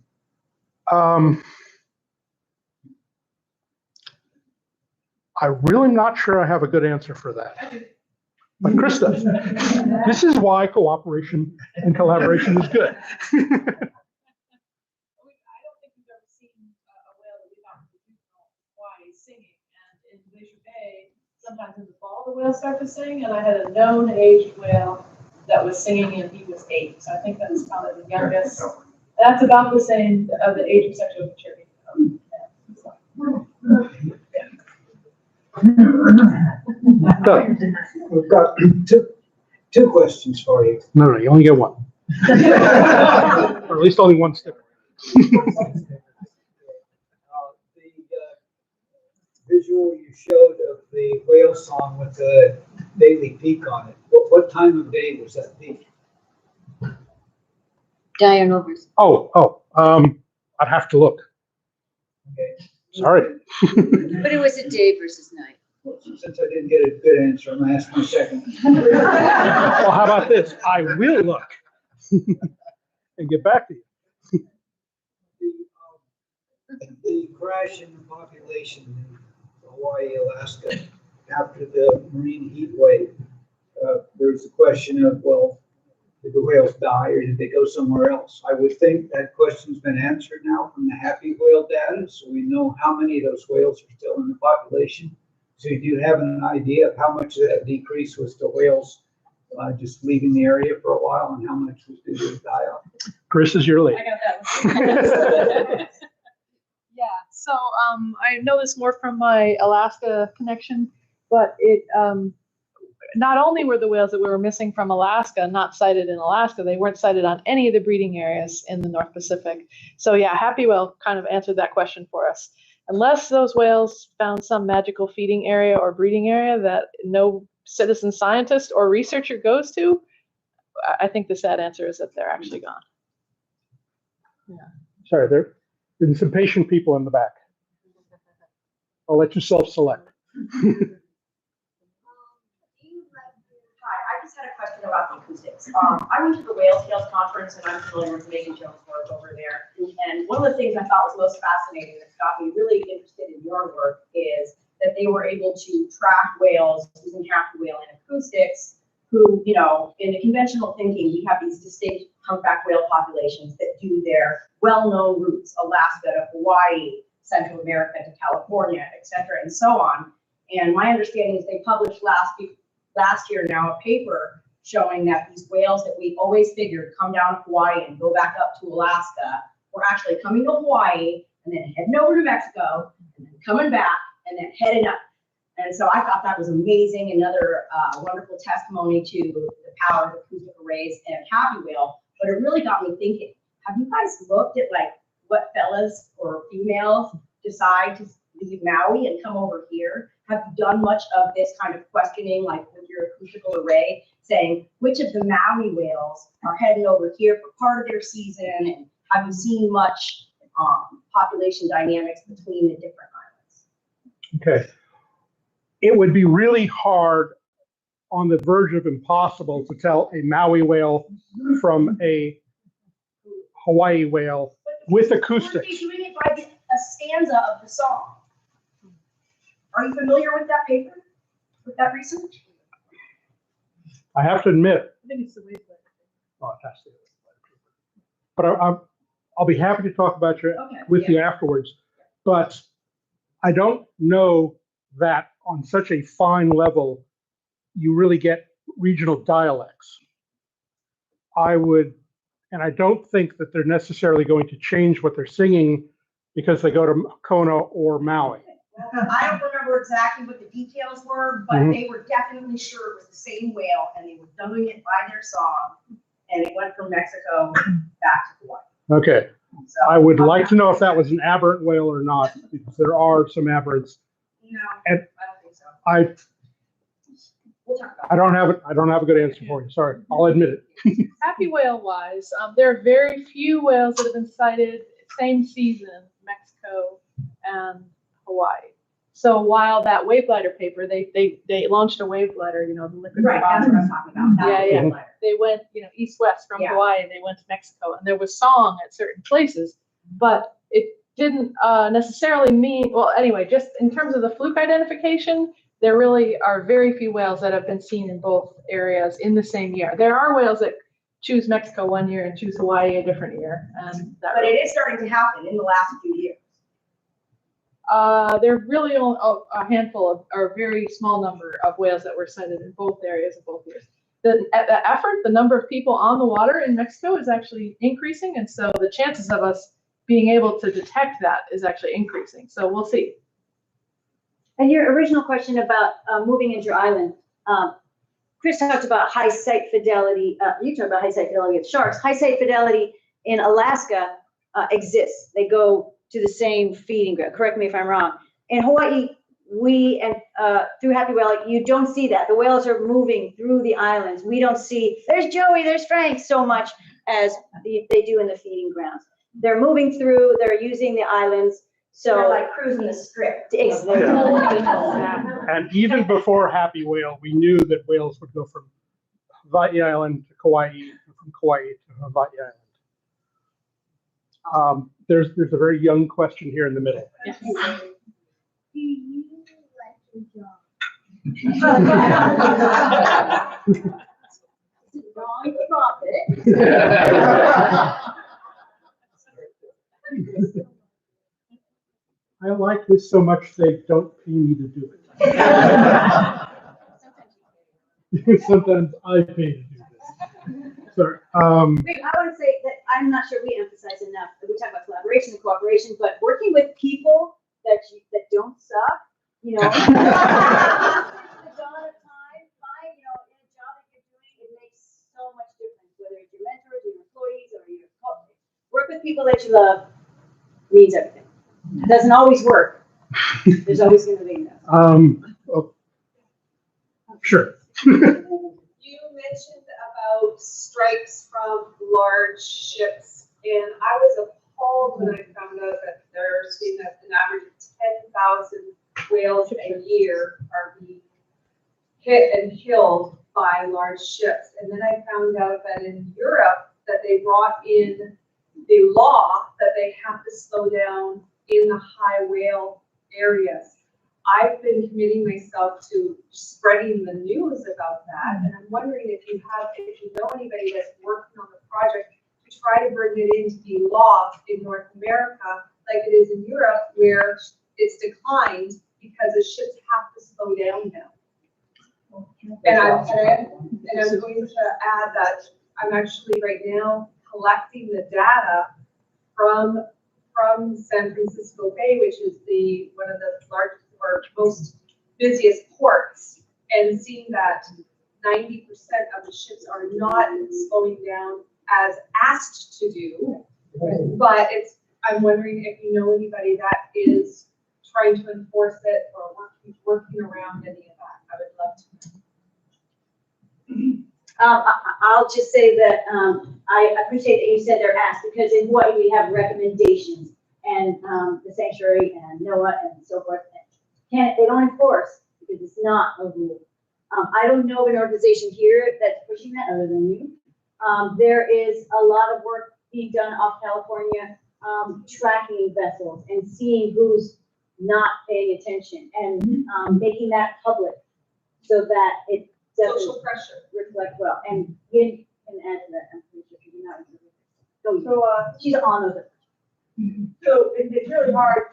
I'm really not sure I have a good answer for that. But Chris does. This is why cooperation and collaboration is good. I don't think we've ever seen a whale that we thought was juvenile Hawaii singing. And in Glacier Bay, sometimes in the fall, the whales start to sing. And I had a known aged whale that was singing, and he was 8. So I think that's probably the youngest. That's about the same of the age of sexual maturity. We've got two questions for you. No, you only get one. Or at least only one sticker. The visual you showed of the whale song with the daily peak on it, what time of day was that peak? Diane Overs. I'd have to look. Okay. Sorry. But it was a day versus night. Since I didn't get a good answer, I'm gonna ask my second. Well, how about this? I will look and get back to you. The crash in the population in Hawaii, Alaska, after the marine heat wave, there's the question of, well, did the whales die or did they go somewhere else? I would think that question's been answered now from the happy whale data, so we know how many of those whales are still in the population. So you do have an idea of how much of that decrease was the whales just leaving the area for a while and how much was due to the die-off. Chris is your lead. I got that one. Yeah, so I know this more from my Alaska connection, but it not only were the whales that we were missing from Alaska not sighted in Alaska, they weren't sighted on any of the breeding areas in the North Pacific. So yeah, Happy Whale kind of answered that question for us. Unless those whales found some magical feeding area or breeding area that no citizen scientist or researcher goes to, I think the sad answer is that they're actually gone. Yeah. Sorry, there are some patient people in the back. I'll let you self-select. Hi, I just had a question about the acoustics. I went to the Whale Scales conference and I'm familiar with Megan Jones' work over there. And one of the things I thought was most fascinating that got me really interested in your work is that they were able to track whales using happy whale and acoustics who, you know, in the conventional thinking, we have these distinct humpback whale populations that do their well-known routes, Alaska to Hawaii, Central America to California, et cetera, and so on. And my understanding is they published last year now a paper showing that these whales that we always figured come down to Hawaii and go back up to Alaska were actually coming to Hawaii and then heading over to Mexico and then coming back and then heading up. And so I thought that was amazing. Another wonderful testimony to the power of acoustic arrays and happy whale. But it really got me thinking, have you guys looked at like what fellas or females decide to leave Maui and come over here? Have you done much of this kind of questioning, like with your acoustical array, saying which of the Maui whales are heading over here for part of their season? And have you seen much population dynamics between the different islands? Okay. It would be really hard, on the verge of impossible, to tell a Maui whale from a Hawaii whale with acoustics. Weren't they doing it by a stanza of the song? Are you familiar with that paper, with that research? I have to admit, I think it's the wave letter. oh, it has to be. But I'll be happy to talk about you afterwards. But I don't know that on such a fine level you really get regional dialects. I don't think that they're necessarily going to change what they're singing because they go to Kona or Maui. I don't remember exactly what the details were, but they were definitely sure it was the same whale, and they were doing it by their song, and it went from Mexico back to Hawaii. Okay. So, I would like to know if that was an aberrant whale or not, because there are some aberrants. No, And I don't think so. We'll talk about it. I don't have a good answer for you. Sorry, I'll admit it. Happy whale wise, there are very few whales that have been sighted same season, Mexico and Hawaii. So while that wave glider paper, they launched a wave glider, the liquid. Right, that's what I'm talking about. Yeah. They went, east-west from Hawaii, and they went to Mexico, and there was song at certain places, but it didn't necessarily mean, well, anyway, just in terms of the fluke identification, there really are very few whales that have been seen in both areas in the same year. There are whales that choose Mexico one year and choose Hawaii a different year. But it is starting to happen in the last few years. There are really only a handful or a very small number of whales that were sighted in both areas of both years. The effort, the number of people on the water in Mexico is actually increasing, and so the chances of us being able to detect that is actually increasing. So we'll see. And your original question about moving into your island, Chris talked about high sight fidelity. You talked about high sight fidelity of sharks. High sight fidelity in Alaska exists. They go to the same feeding ground. Correct me if I'm wrong. In Hawaii, through Happy Whale, you don't see that. The whales are moving through the islands. We don't see, there's Joey, there's Frank, so much as they do in the feeding grounds. They're moving through, they're using the islands. So they're like cruising the strip. Exactly. And even before Happy Whale, we knew that whales would go from Hawaii Island to Kauai, and from Kauai to Hawaii Island. There's a very young question here in the middle. Yes. Do you like your job? I like this so much they don't pay me to do it. Sometimes I pay to do this. Sorry. I want to say that I'm not sure we emphasize enough. We talk about collaboration and cooperation, but working with people that don't suck, you know. The dawn of time, in a job that you're doing, it makes so much difference. Whether it's your mentors, your employees, or your work with people that you love means everything. It doesn't always work. There's always going to be no. Sure. You mentioned about strikes from large ships, and I was appalled when I found out that they're seeing that an average of 10,000 whales a year are being hit and killed by large ships. And then I found out that in Europe that they brought in the law that they have to slow down in the high whale areas. I've been committing myself to spreading the news about that, and I'm wondering if you know anybody that's working on the project to try to bring it in to be law in North America, like it is in Europe, where it's declined because the ships have to slow down now. And I'm going to add that I'm actually right now collecting the data from San Francisco Bay, which is one of the largest or most busiest ports, and seeing that 90% of the ships are not slowing down as asked to do. But I'm wondering if you know anybody that is trying to enforce it or working around any of that. I would love to know. I'll just say that I appreciate that you said they're asked, because in Hawaii we have recommendations, and the sanctuary and NOAA and so forth. They don't enforce because it's not a rule. I don't know of an organization here that's pushing that other than you. There is a lot of work being done off California, tracking vessels and seeing who's not paying attention, and making that public so that it doesn't Social pressure. reflect well. And Yin can add to that. I'm pretty sure you're not. So she's on with it. So it's really hard.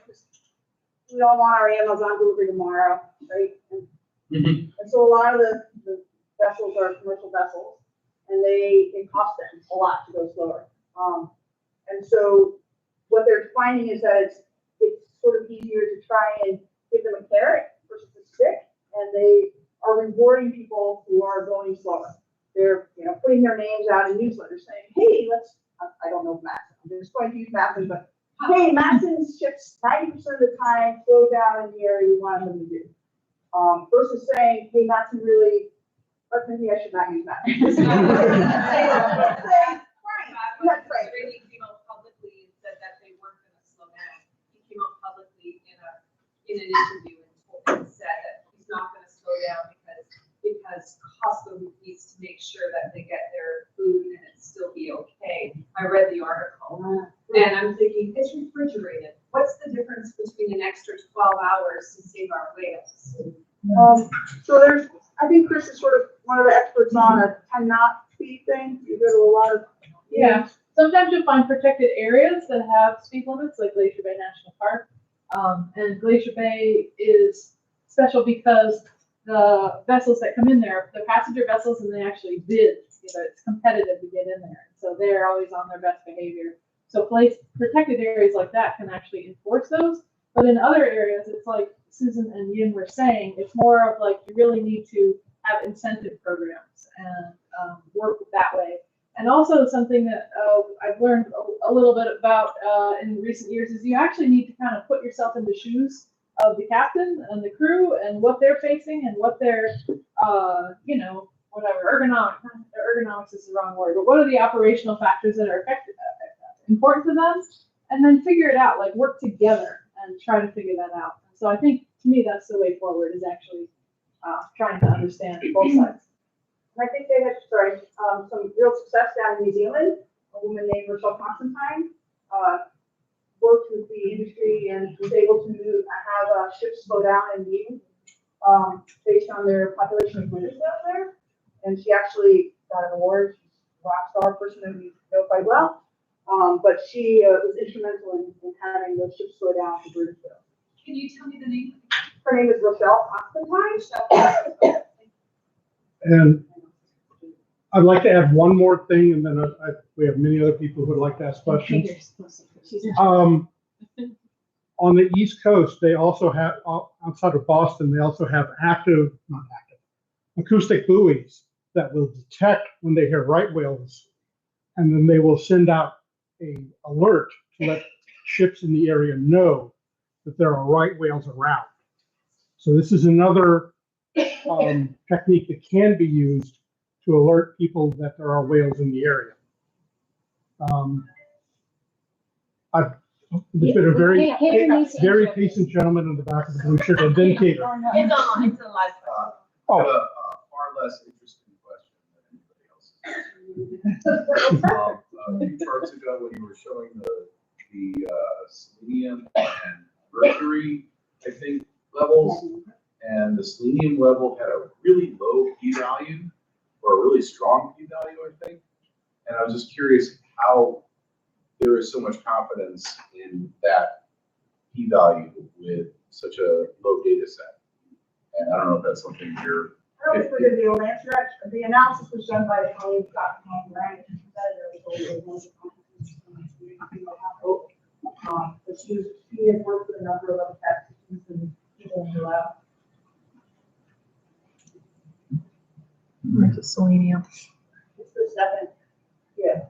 We all want our Amazon delivery tomorrow, right? And so a lot of the vessels are commercial vessels, and it costs them a lot to go slower. And so what they're finding is that it's sort of easier to try and give them a carrot versus a stick, and they are rewarding people who are going slower. They're putting their names out in newsletters saying, hey, I don't know Matson, I'm just going to use Matson, but hey, Matson's ships 90% of the time slow down in the area you want them to do. Versus saying, hey, Matson really, but maybe I should not use Matson. He came out publicly and said that they weren't going to slow down. He came out publicly in an interview and said that he's not going to slow down because Costco needs to make sure that they get their food and it still be okay. I read the article and I'm thinking, it's refrigerated. What's the difference between an extra 12 hours to save our whales? So I think Chris is sort of one of the experts on a cannot speed thing. You go to a lot of Sometimes you'll find protected areas that have speed limits, like Glacier Bay National Park. And Glacier Bay is special because the vessels that come in there, the passenger vessels, and they actually bid. It's competitive to get in there. So they're always on their best behavior. So protected areas like that can actually enforce those. But in other areas, it's like Susan and Yin were saying, it's more of like you really need to have incentive programs and work that way. And also something that I've learned a little bit about in recent years is you actually need to kind of put yourself in the shoes of the captain and the crew and what they're facing and what their, ergonomics is the wrong word, but what are the operational factors that are important to them, and then figure it out, like work together and try to figure that out. So I think, to me, that's the way forward, is actually trying to understand both sides. I think they had some real success down in New Zealand. A woman named Rochelle Constantine worked with the industry and was able to have ships slow down and move based on their population of British out there. And she actually got an award. She's a rock star person that we know quite well. But she was instrumental in having those ships slow down for British whales. Can you tell me the name? Her name is Rochelle Constantine. And I'd like to add one more thing, and then we have many other people who would like to ask questions. On the East Coast, they also have, outside of Boston, they also have acoustic buoys that will detect when they hear right whales, and then they will send out an alert to let ships in the area know that there are right whales around. So this is another technique that can be used to alert people that there are whales in the area. There's been a very patient gentleman in the back of the blue shirt, and then Kate. It's on, it's a live question. I have a far less interesting question than anybody else. A few charts ago, when you were showing the selenium and mercury, I think, levels, and the selenium level had a really low p-value, or a really strong p-value, I think. And I was just curious how there is so much confidence in that p-value with such a low data set. And I don't know if that's something you're. I always figured the old answer. The analysis was done by the colleague Scott Ryan, but she has worked with a number of other statisticians and people in the lab. Where's the selenium? It's the second. Yeah,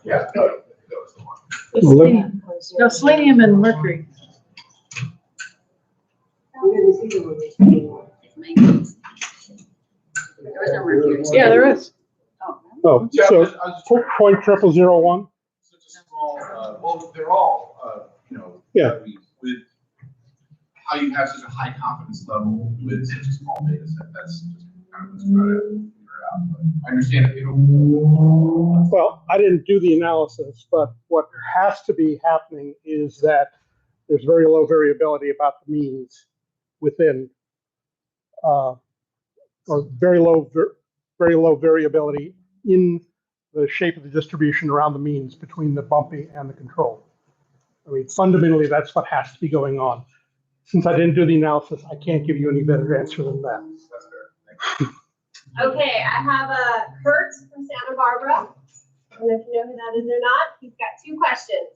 Yeah, that was the one. Selenium. No, selenium and mercury. Yeah, there is. Oh, Yeah, so I was just trying to- 0.0001. Such a small, well, they're all, Yeah. with how you have such a high confidence level with such a small data set. That's just kind of what's trying to figure it out. But I understand it. Well, I didn't do the analysis, but what has to be happening is that there's very low variability about the means within, or very low variability in the shape of the distribution around the means between the bumpy and the control. I mean, fundamentally, that's what has to be going on. Since I didn't do the analysis, I can't give you any better answer than that. That's fair. Thank you. Okay, I have a Kurt from Santa Barbara. I don't know if you know who that is or not. He's got two questions.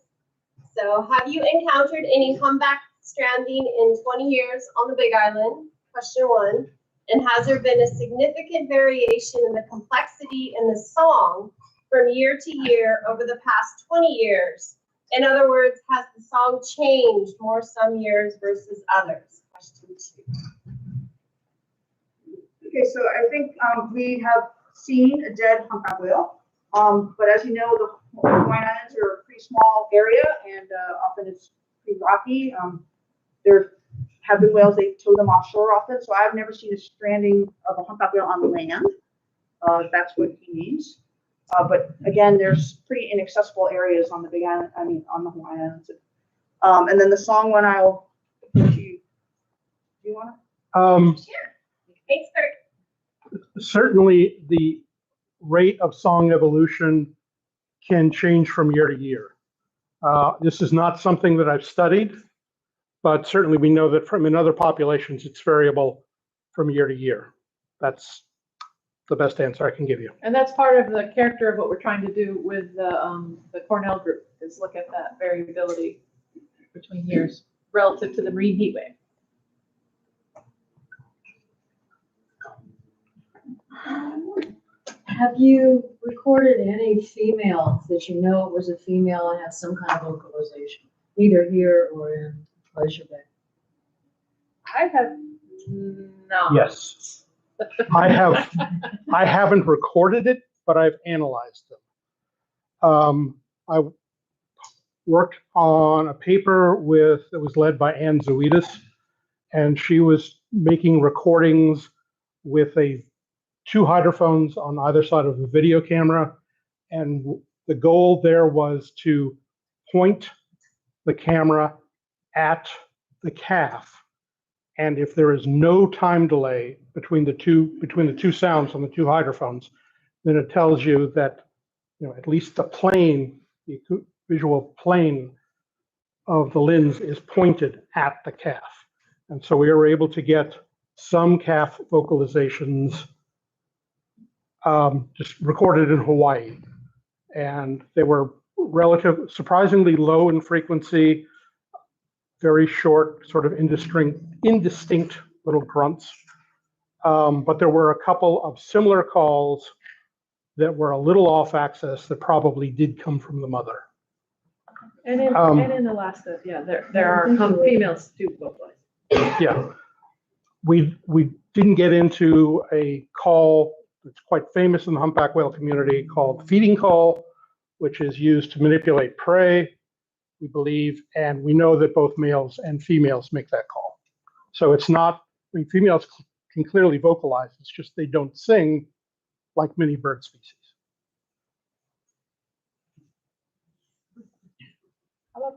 So, have you encountered any humpback stranding in 20 years on the Big Island? Question one. And has there been a significant variation in the complexity in the song from year to year over the past 20 years? In other words, has the song changed more some years versus others? Question two. Okay, so I think we have seen a dead humpback whale, but as you know, the Hawaiian Islands are a pretty small area, and often it's pretty rocky. There have been whales, they tow them offshore often, so I've never seen a stranding of a humpback whale on the land. That's what he means. But again, there's pretty inaccessible areas on the Big Island, on the Hawaiian Islands. And then the song one, do you want to? Sure. Thanks, Kurt. Certainly, the rate of song evolution can change from year to year. This is not something that I've studied, but certainly we know that in other populations, it's variable from year to year. That's the best answer I can give you. And that's part of the character of what we're trying to do with the Cornell group, is look at that variability between years relative to the marine heat wave. Have you recorded any females that you know it was a female and had some kind of vocalization, either here or in Pleasure Bay? I have not. Yes. I haven't recorded it, but I've analyzed them. I worked on a paper that was led by Ann Zoidis, and she was making recordings with two hydrophones on either side of a video camera, and the goal there was to point the camera at the calf. And if there is no time delay between the two sounds on the two hydrophones, then it tells you that, at least the plane, the visual plane of the lens is pointed at the calf. And so we were able to get some calf vocalizations just recorded in Hawaii. And they were surprisingly low in frequency, very short, sort of indistinct little grunts. But there were a couple of similar calls that were a little off axis that probably did come from the mother. And in Alaska, yeah, there are females too, vocalize. Yeah. We didn't get into a call that's quite famous in the humpback whale community called feeding call, which is used to manipulate prey, we believe, and we know that both males and females make that call. So it's not, females can clearly vocalize, it's just they don't sing like many bird species.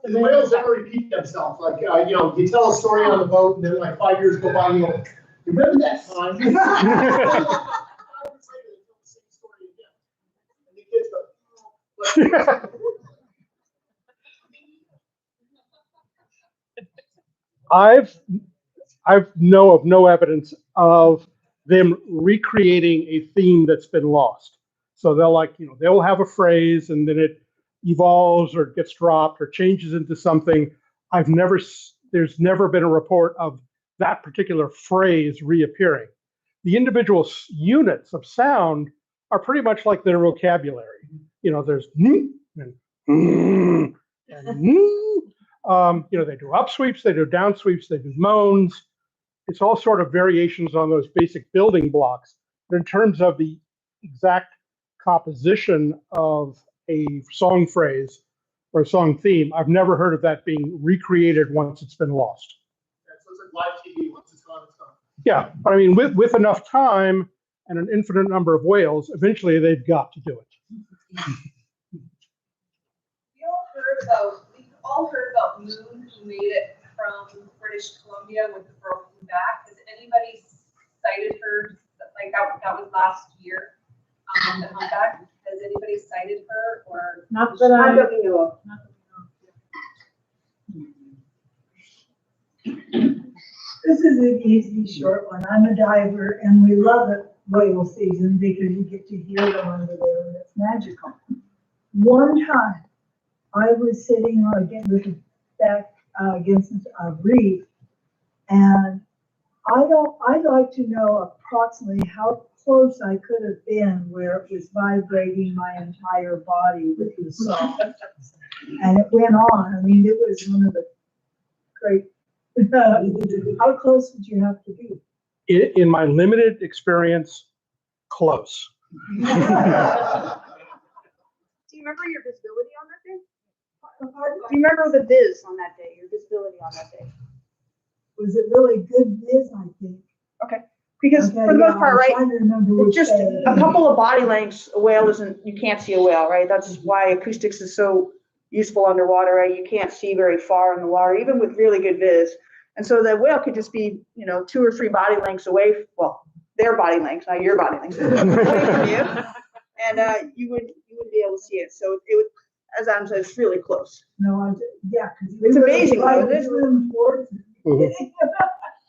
Do the whales ever repeat themselves? Like, you tell a story on the boat, and then like 5 years go by, and you go, remember that time? 5 years later, they tell the same story again. And the kids go, I've know of no evidence of them recreating a theme that's been lost. So they'll have a phrase and then it evolves or gets dropped or changes into something. There's never been a report of that particular phrase reappearing. The individual units of sound are pretty much like their vocabulary. There's and they do up sweeps, they do down sweeps, they do moans. It's all sort of variations on those basic building blocks. But in terms of the exact composition of a song phrase or a song theme, I've never heard of that being recreated once it's been lost. so it's like live TV, once it's gone, it's gone. Yeah, but I mean, with enough time and an infinite number of whales, eventually they've got to do it. We all heard about Moon, who made it from British Columbia with the broken back. Has anybody cited her? Like that was last year. The humpback. Has anybody cited her or Not that I know of? This is an easy, short one. I'm a diver, and we love it whale season because you get to hear them under there, and it's magical. One time, I was sitting with the back against a reef, and I'd like to know approximately how close I could have been where it was vibrating my entire body with the song. And it went on. I mean, it was one of the great. How close would you have to be? In my limited experience, close. Do you remember your visibility on that day? Do you remember the viz on that day? Your visibility on that day? Was it really good viz, I think? Okay, because for the most part, right, it's just a couple of body lengths. A whale you can't see a whale, right? That's why acoustics is so useful underwater, right? You can't see very far in the water, even with really good viz. And so the whale could just be, 2 or 3 body lengths away. Well, their body lengths, not your body lengths, away from you, and you wouldn't be able to see it. So it would, as Adam said, it's really close. No, yeah, it's amazing.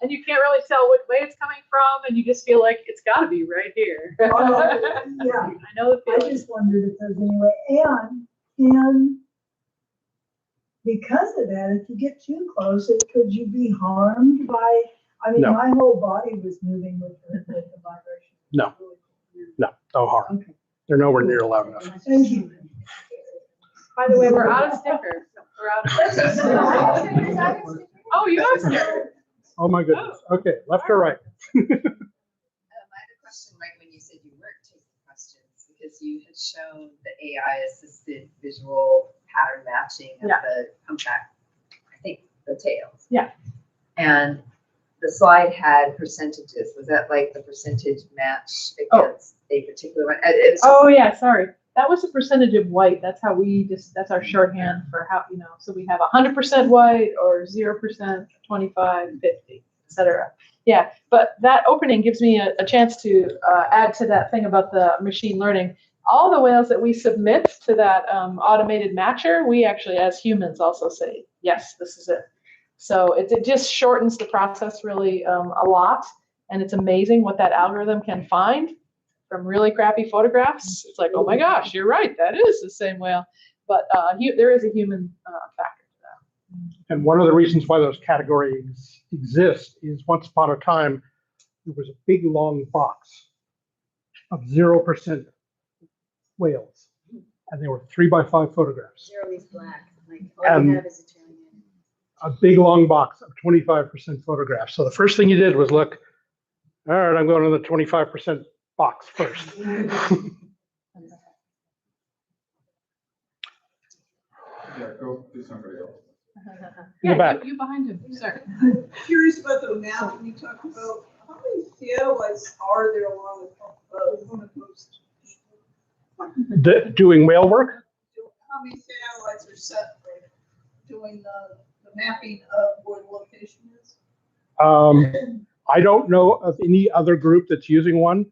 And you can't really tell what way it's coming from, and you just feel like it's got to be right here. Yeah, I know the feeling. I just wondered if there's any way, and because of that, if you get too close, could you be harmed by? I mean, No. My whole body was moving with the vibration. No harm. Okay. They're nowhere near loud enough. Thank you. By the way, we're out of stickers. Oh, you have stickers. Oh my goodness. Okay, left or right? I had a question right when you said you weren't taking questions because you had shown the AI-assisted visual pattern matching of the humpback, I think the tails. Yeah. And the slide had percentages. Was that like the percentage match against a particular one? Oh yeah, sorry. That was the percentage of white. That's how that's our shorthand for how, so we have 100% white or 0%, 25, 50, etc. Yeah, but that opening gives me a chance to add to that thing about the machine learning. All the whales that we submit to that automated matcher, we actually, as humans, also say, yes, this is it. So it just shortens the process really a lot. And it's amazing what that algorithm can find from really crappy photographs. It's like, oh my gosh, you're right, that is the same whale. But there is a human factor to that. And one of the reasons why those categories exist is once upon a time, there was a big long box of 0% whales. And they were 3x5 photographs. Zero is black. Like all you have is a trillion. A big long box of 25% photographs. So the first thing you did was look, all right, I'm going to the 25% box first. Yeah, go do somebody else. In the back. You behind him, sir. I'm curious about the map when you talk about how many satellites are there along the coast? Doing whale work? How many satellites are set for doing the mapping of where the location is? I don't know of any other group that's using one.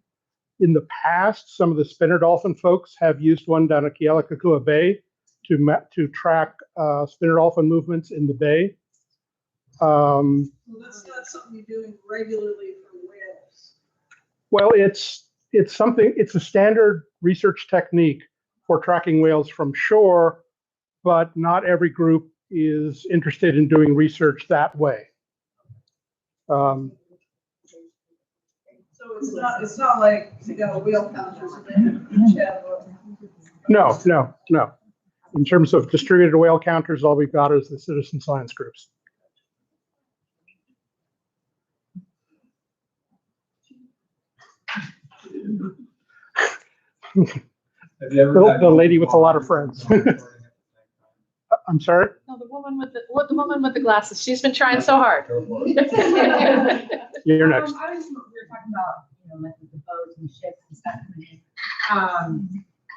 In the past, some of the spinner dolphin folks have used one down at Kealakekua Bay to track spinner dolphin movements in the bay. Well, that's not something you're doing regularly for whales. Well, it's a standard research technique for tracking whales from shore, but not every group is interested in doing research that way. So it's not like you got whale counters and then each have No. In terms of distributed whale counters, all we've got is the citizen science groups. The lady with a lot of friends. I'm sorry? No, the woman with the glasses. She's been trying so hard. You're next. I was, we were talking about, like the boats and ships and stuff. I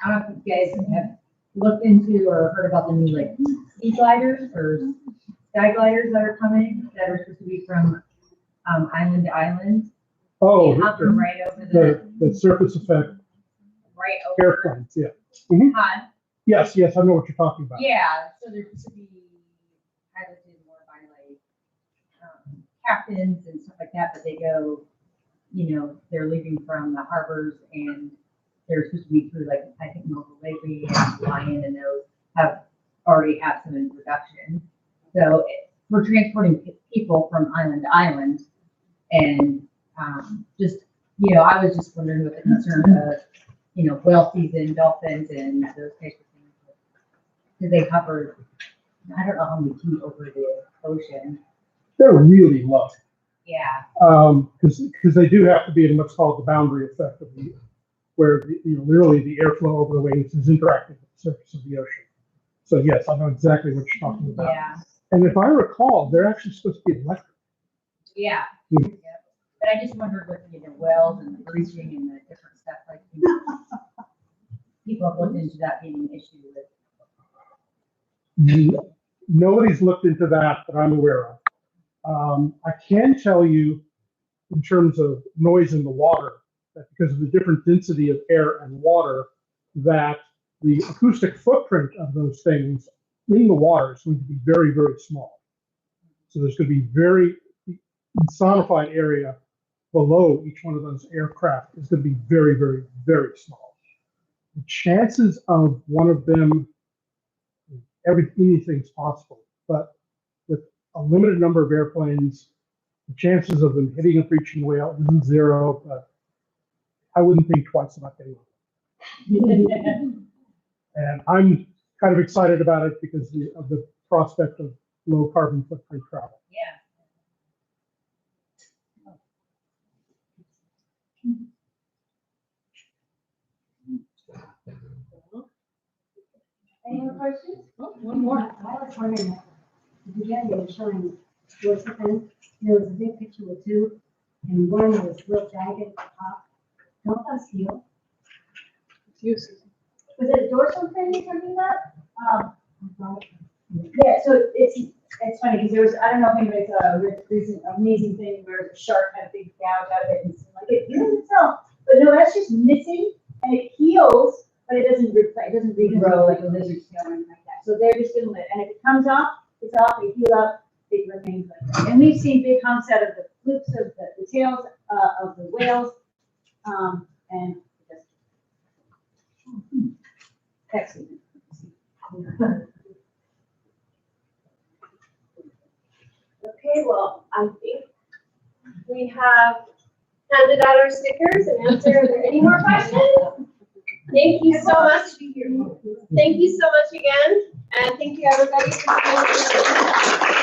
don't know if you guys have looked into or heard about the new like sea gliders or sky gliders that are coming that are supposed to be from island to island. Oh, right over the surface effect. Right over. Airplanes, yeah. Mm-hmm. Huh? Yes, I know what you're talking about. Yeah, so they're supposed to be piloted more by like captains and stuff like that, but they go, they're leaving from the harbors and they're supposed to be through like, I think Mokulele and Lion, and those already have some in production. So we're transporting people from island to island, and I was just wondering what the concern of, whale season, dolphins, and those types of things. Because they hover, I don't know how many feet over the ocean. They're really low. Yeah. Because they do have to be in what's called the boundary effect of the, where literally the airflow over the wings is interacting with the surface of the ocean. So yes, I know exactly what you're talking about. Yeah. And if I recall, they're actually supposed to be electric. Yeah. Yeah. But I just wondered with the whales and the breaching and the different stuff, like people have looked into that being an issue with. Nobody's looked into that I'm aware of. I can tell you, in terms of noise in the water, that because of the different density of air and water, that the acoustic footprint of those things in the water is going to be very, very small. So there's going to be very insonified area below each one of those aircraft is going to be very, very, very small. The chances of one of them, anything's possible, but with a limited number of airplanes, the chances of them hitting a breaching whale isn't zero, but I wouldn't think twice about getting one. And I'm kind of excited about it because of the prospect of low carbon footprint travel. Yeah. Any more questions? Oh, one more. I was wondering, again, you were showing towards the fence, there was a big picture with two, and one was real jagged at the top. Don't those heal? It's you, Susan. was it a dorsal fin you're talking about? Yeah, so it's funny because there was, I don't know if anybody saw a recent amazing thing where the shark had a big gouge out of it and like it heals itself. But no, that's just missing and it heals, but it doesn't regrow like a lizard's tail or anything like that. So they're just gonna live. And if it comes off, it's off, they heal up, it remains like that. And we've seen big humps out of the flukes of the tails of the whales. And just excellent. Okay, well, I think we have handed out our stickers and answered. Are there any more questions? Thank you so much. Thank you so much again. And thank you everybody for being here.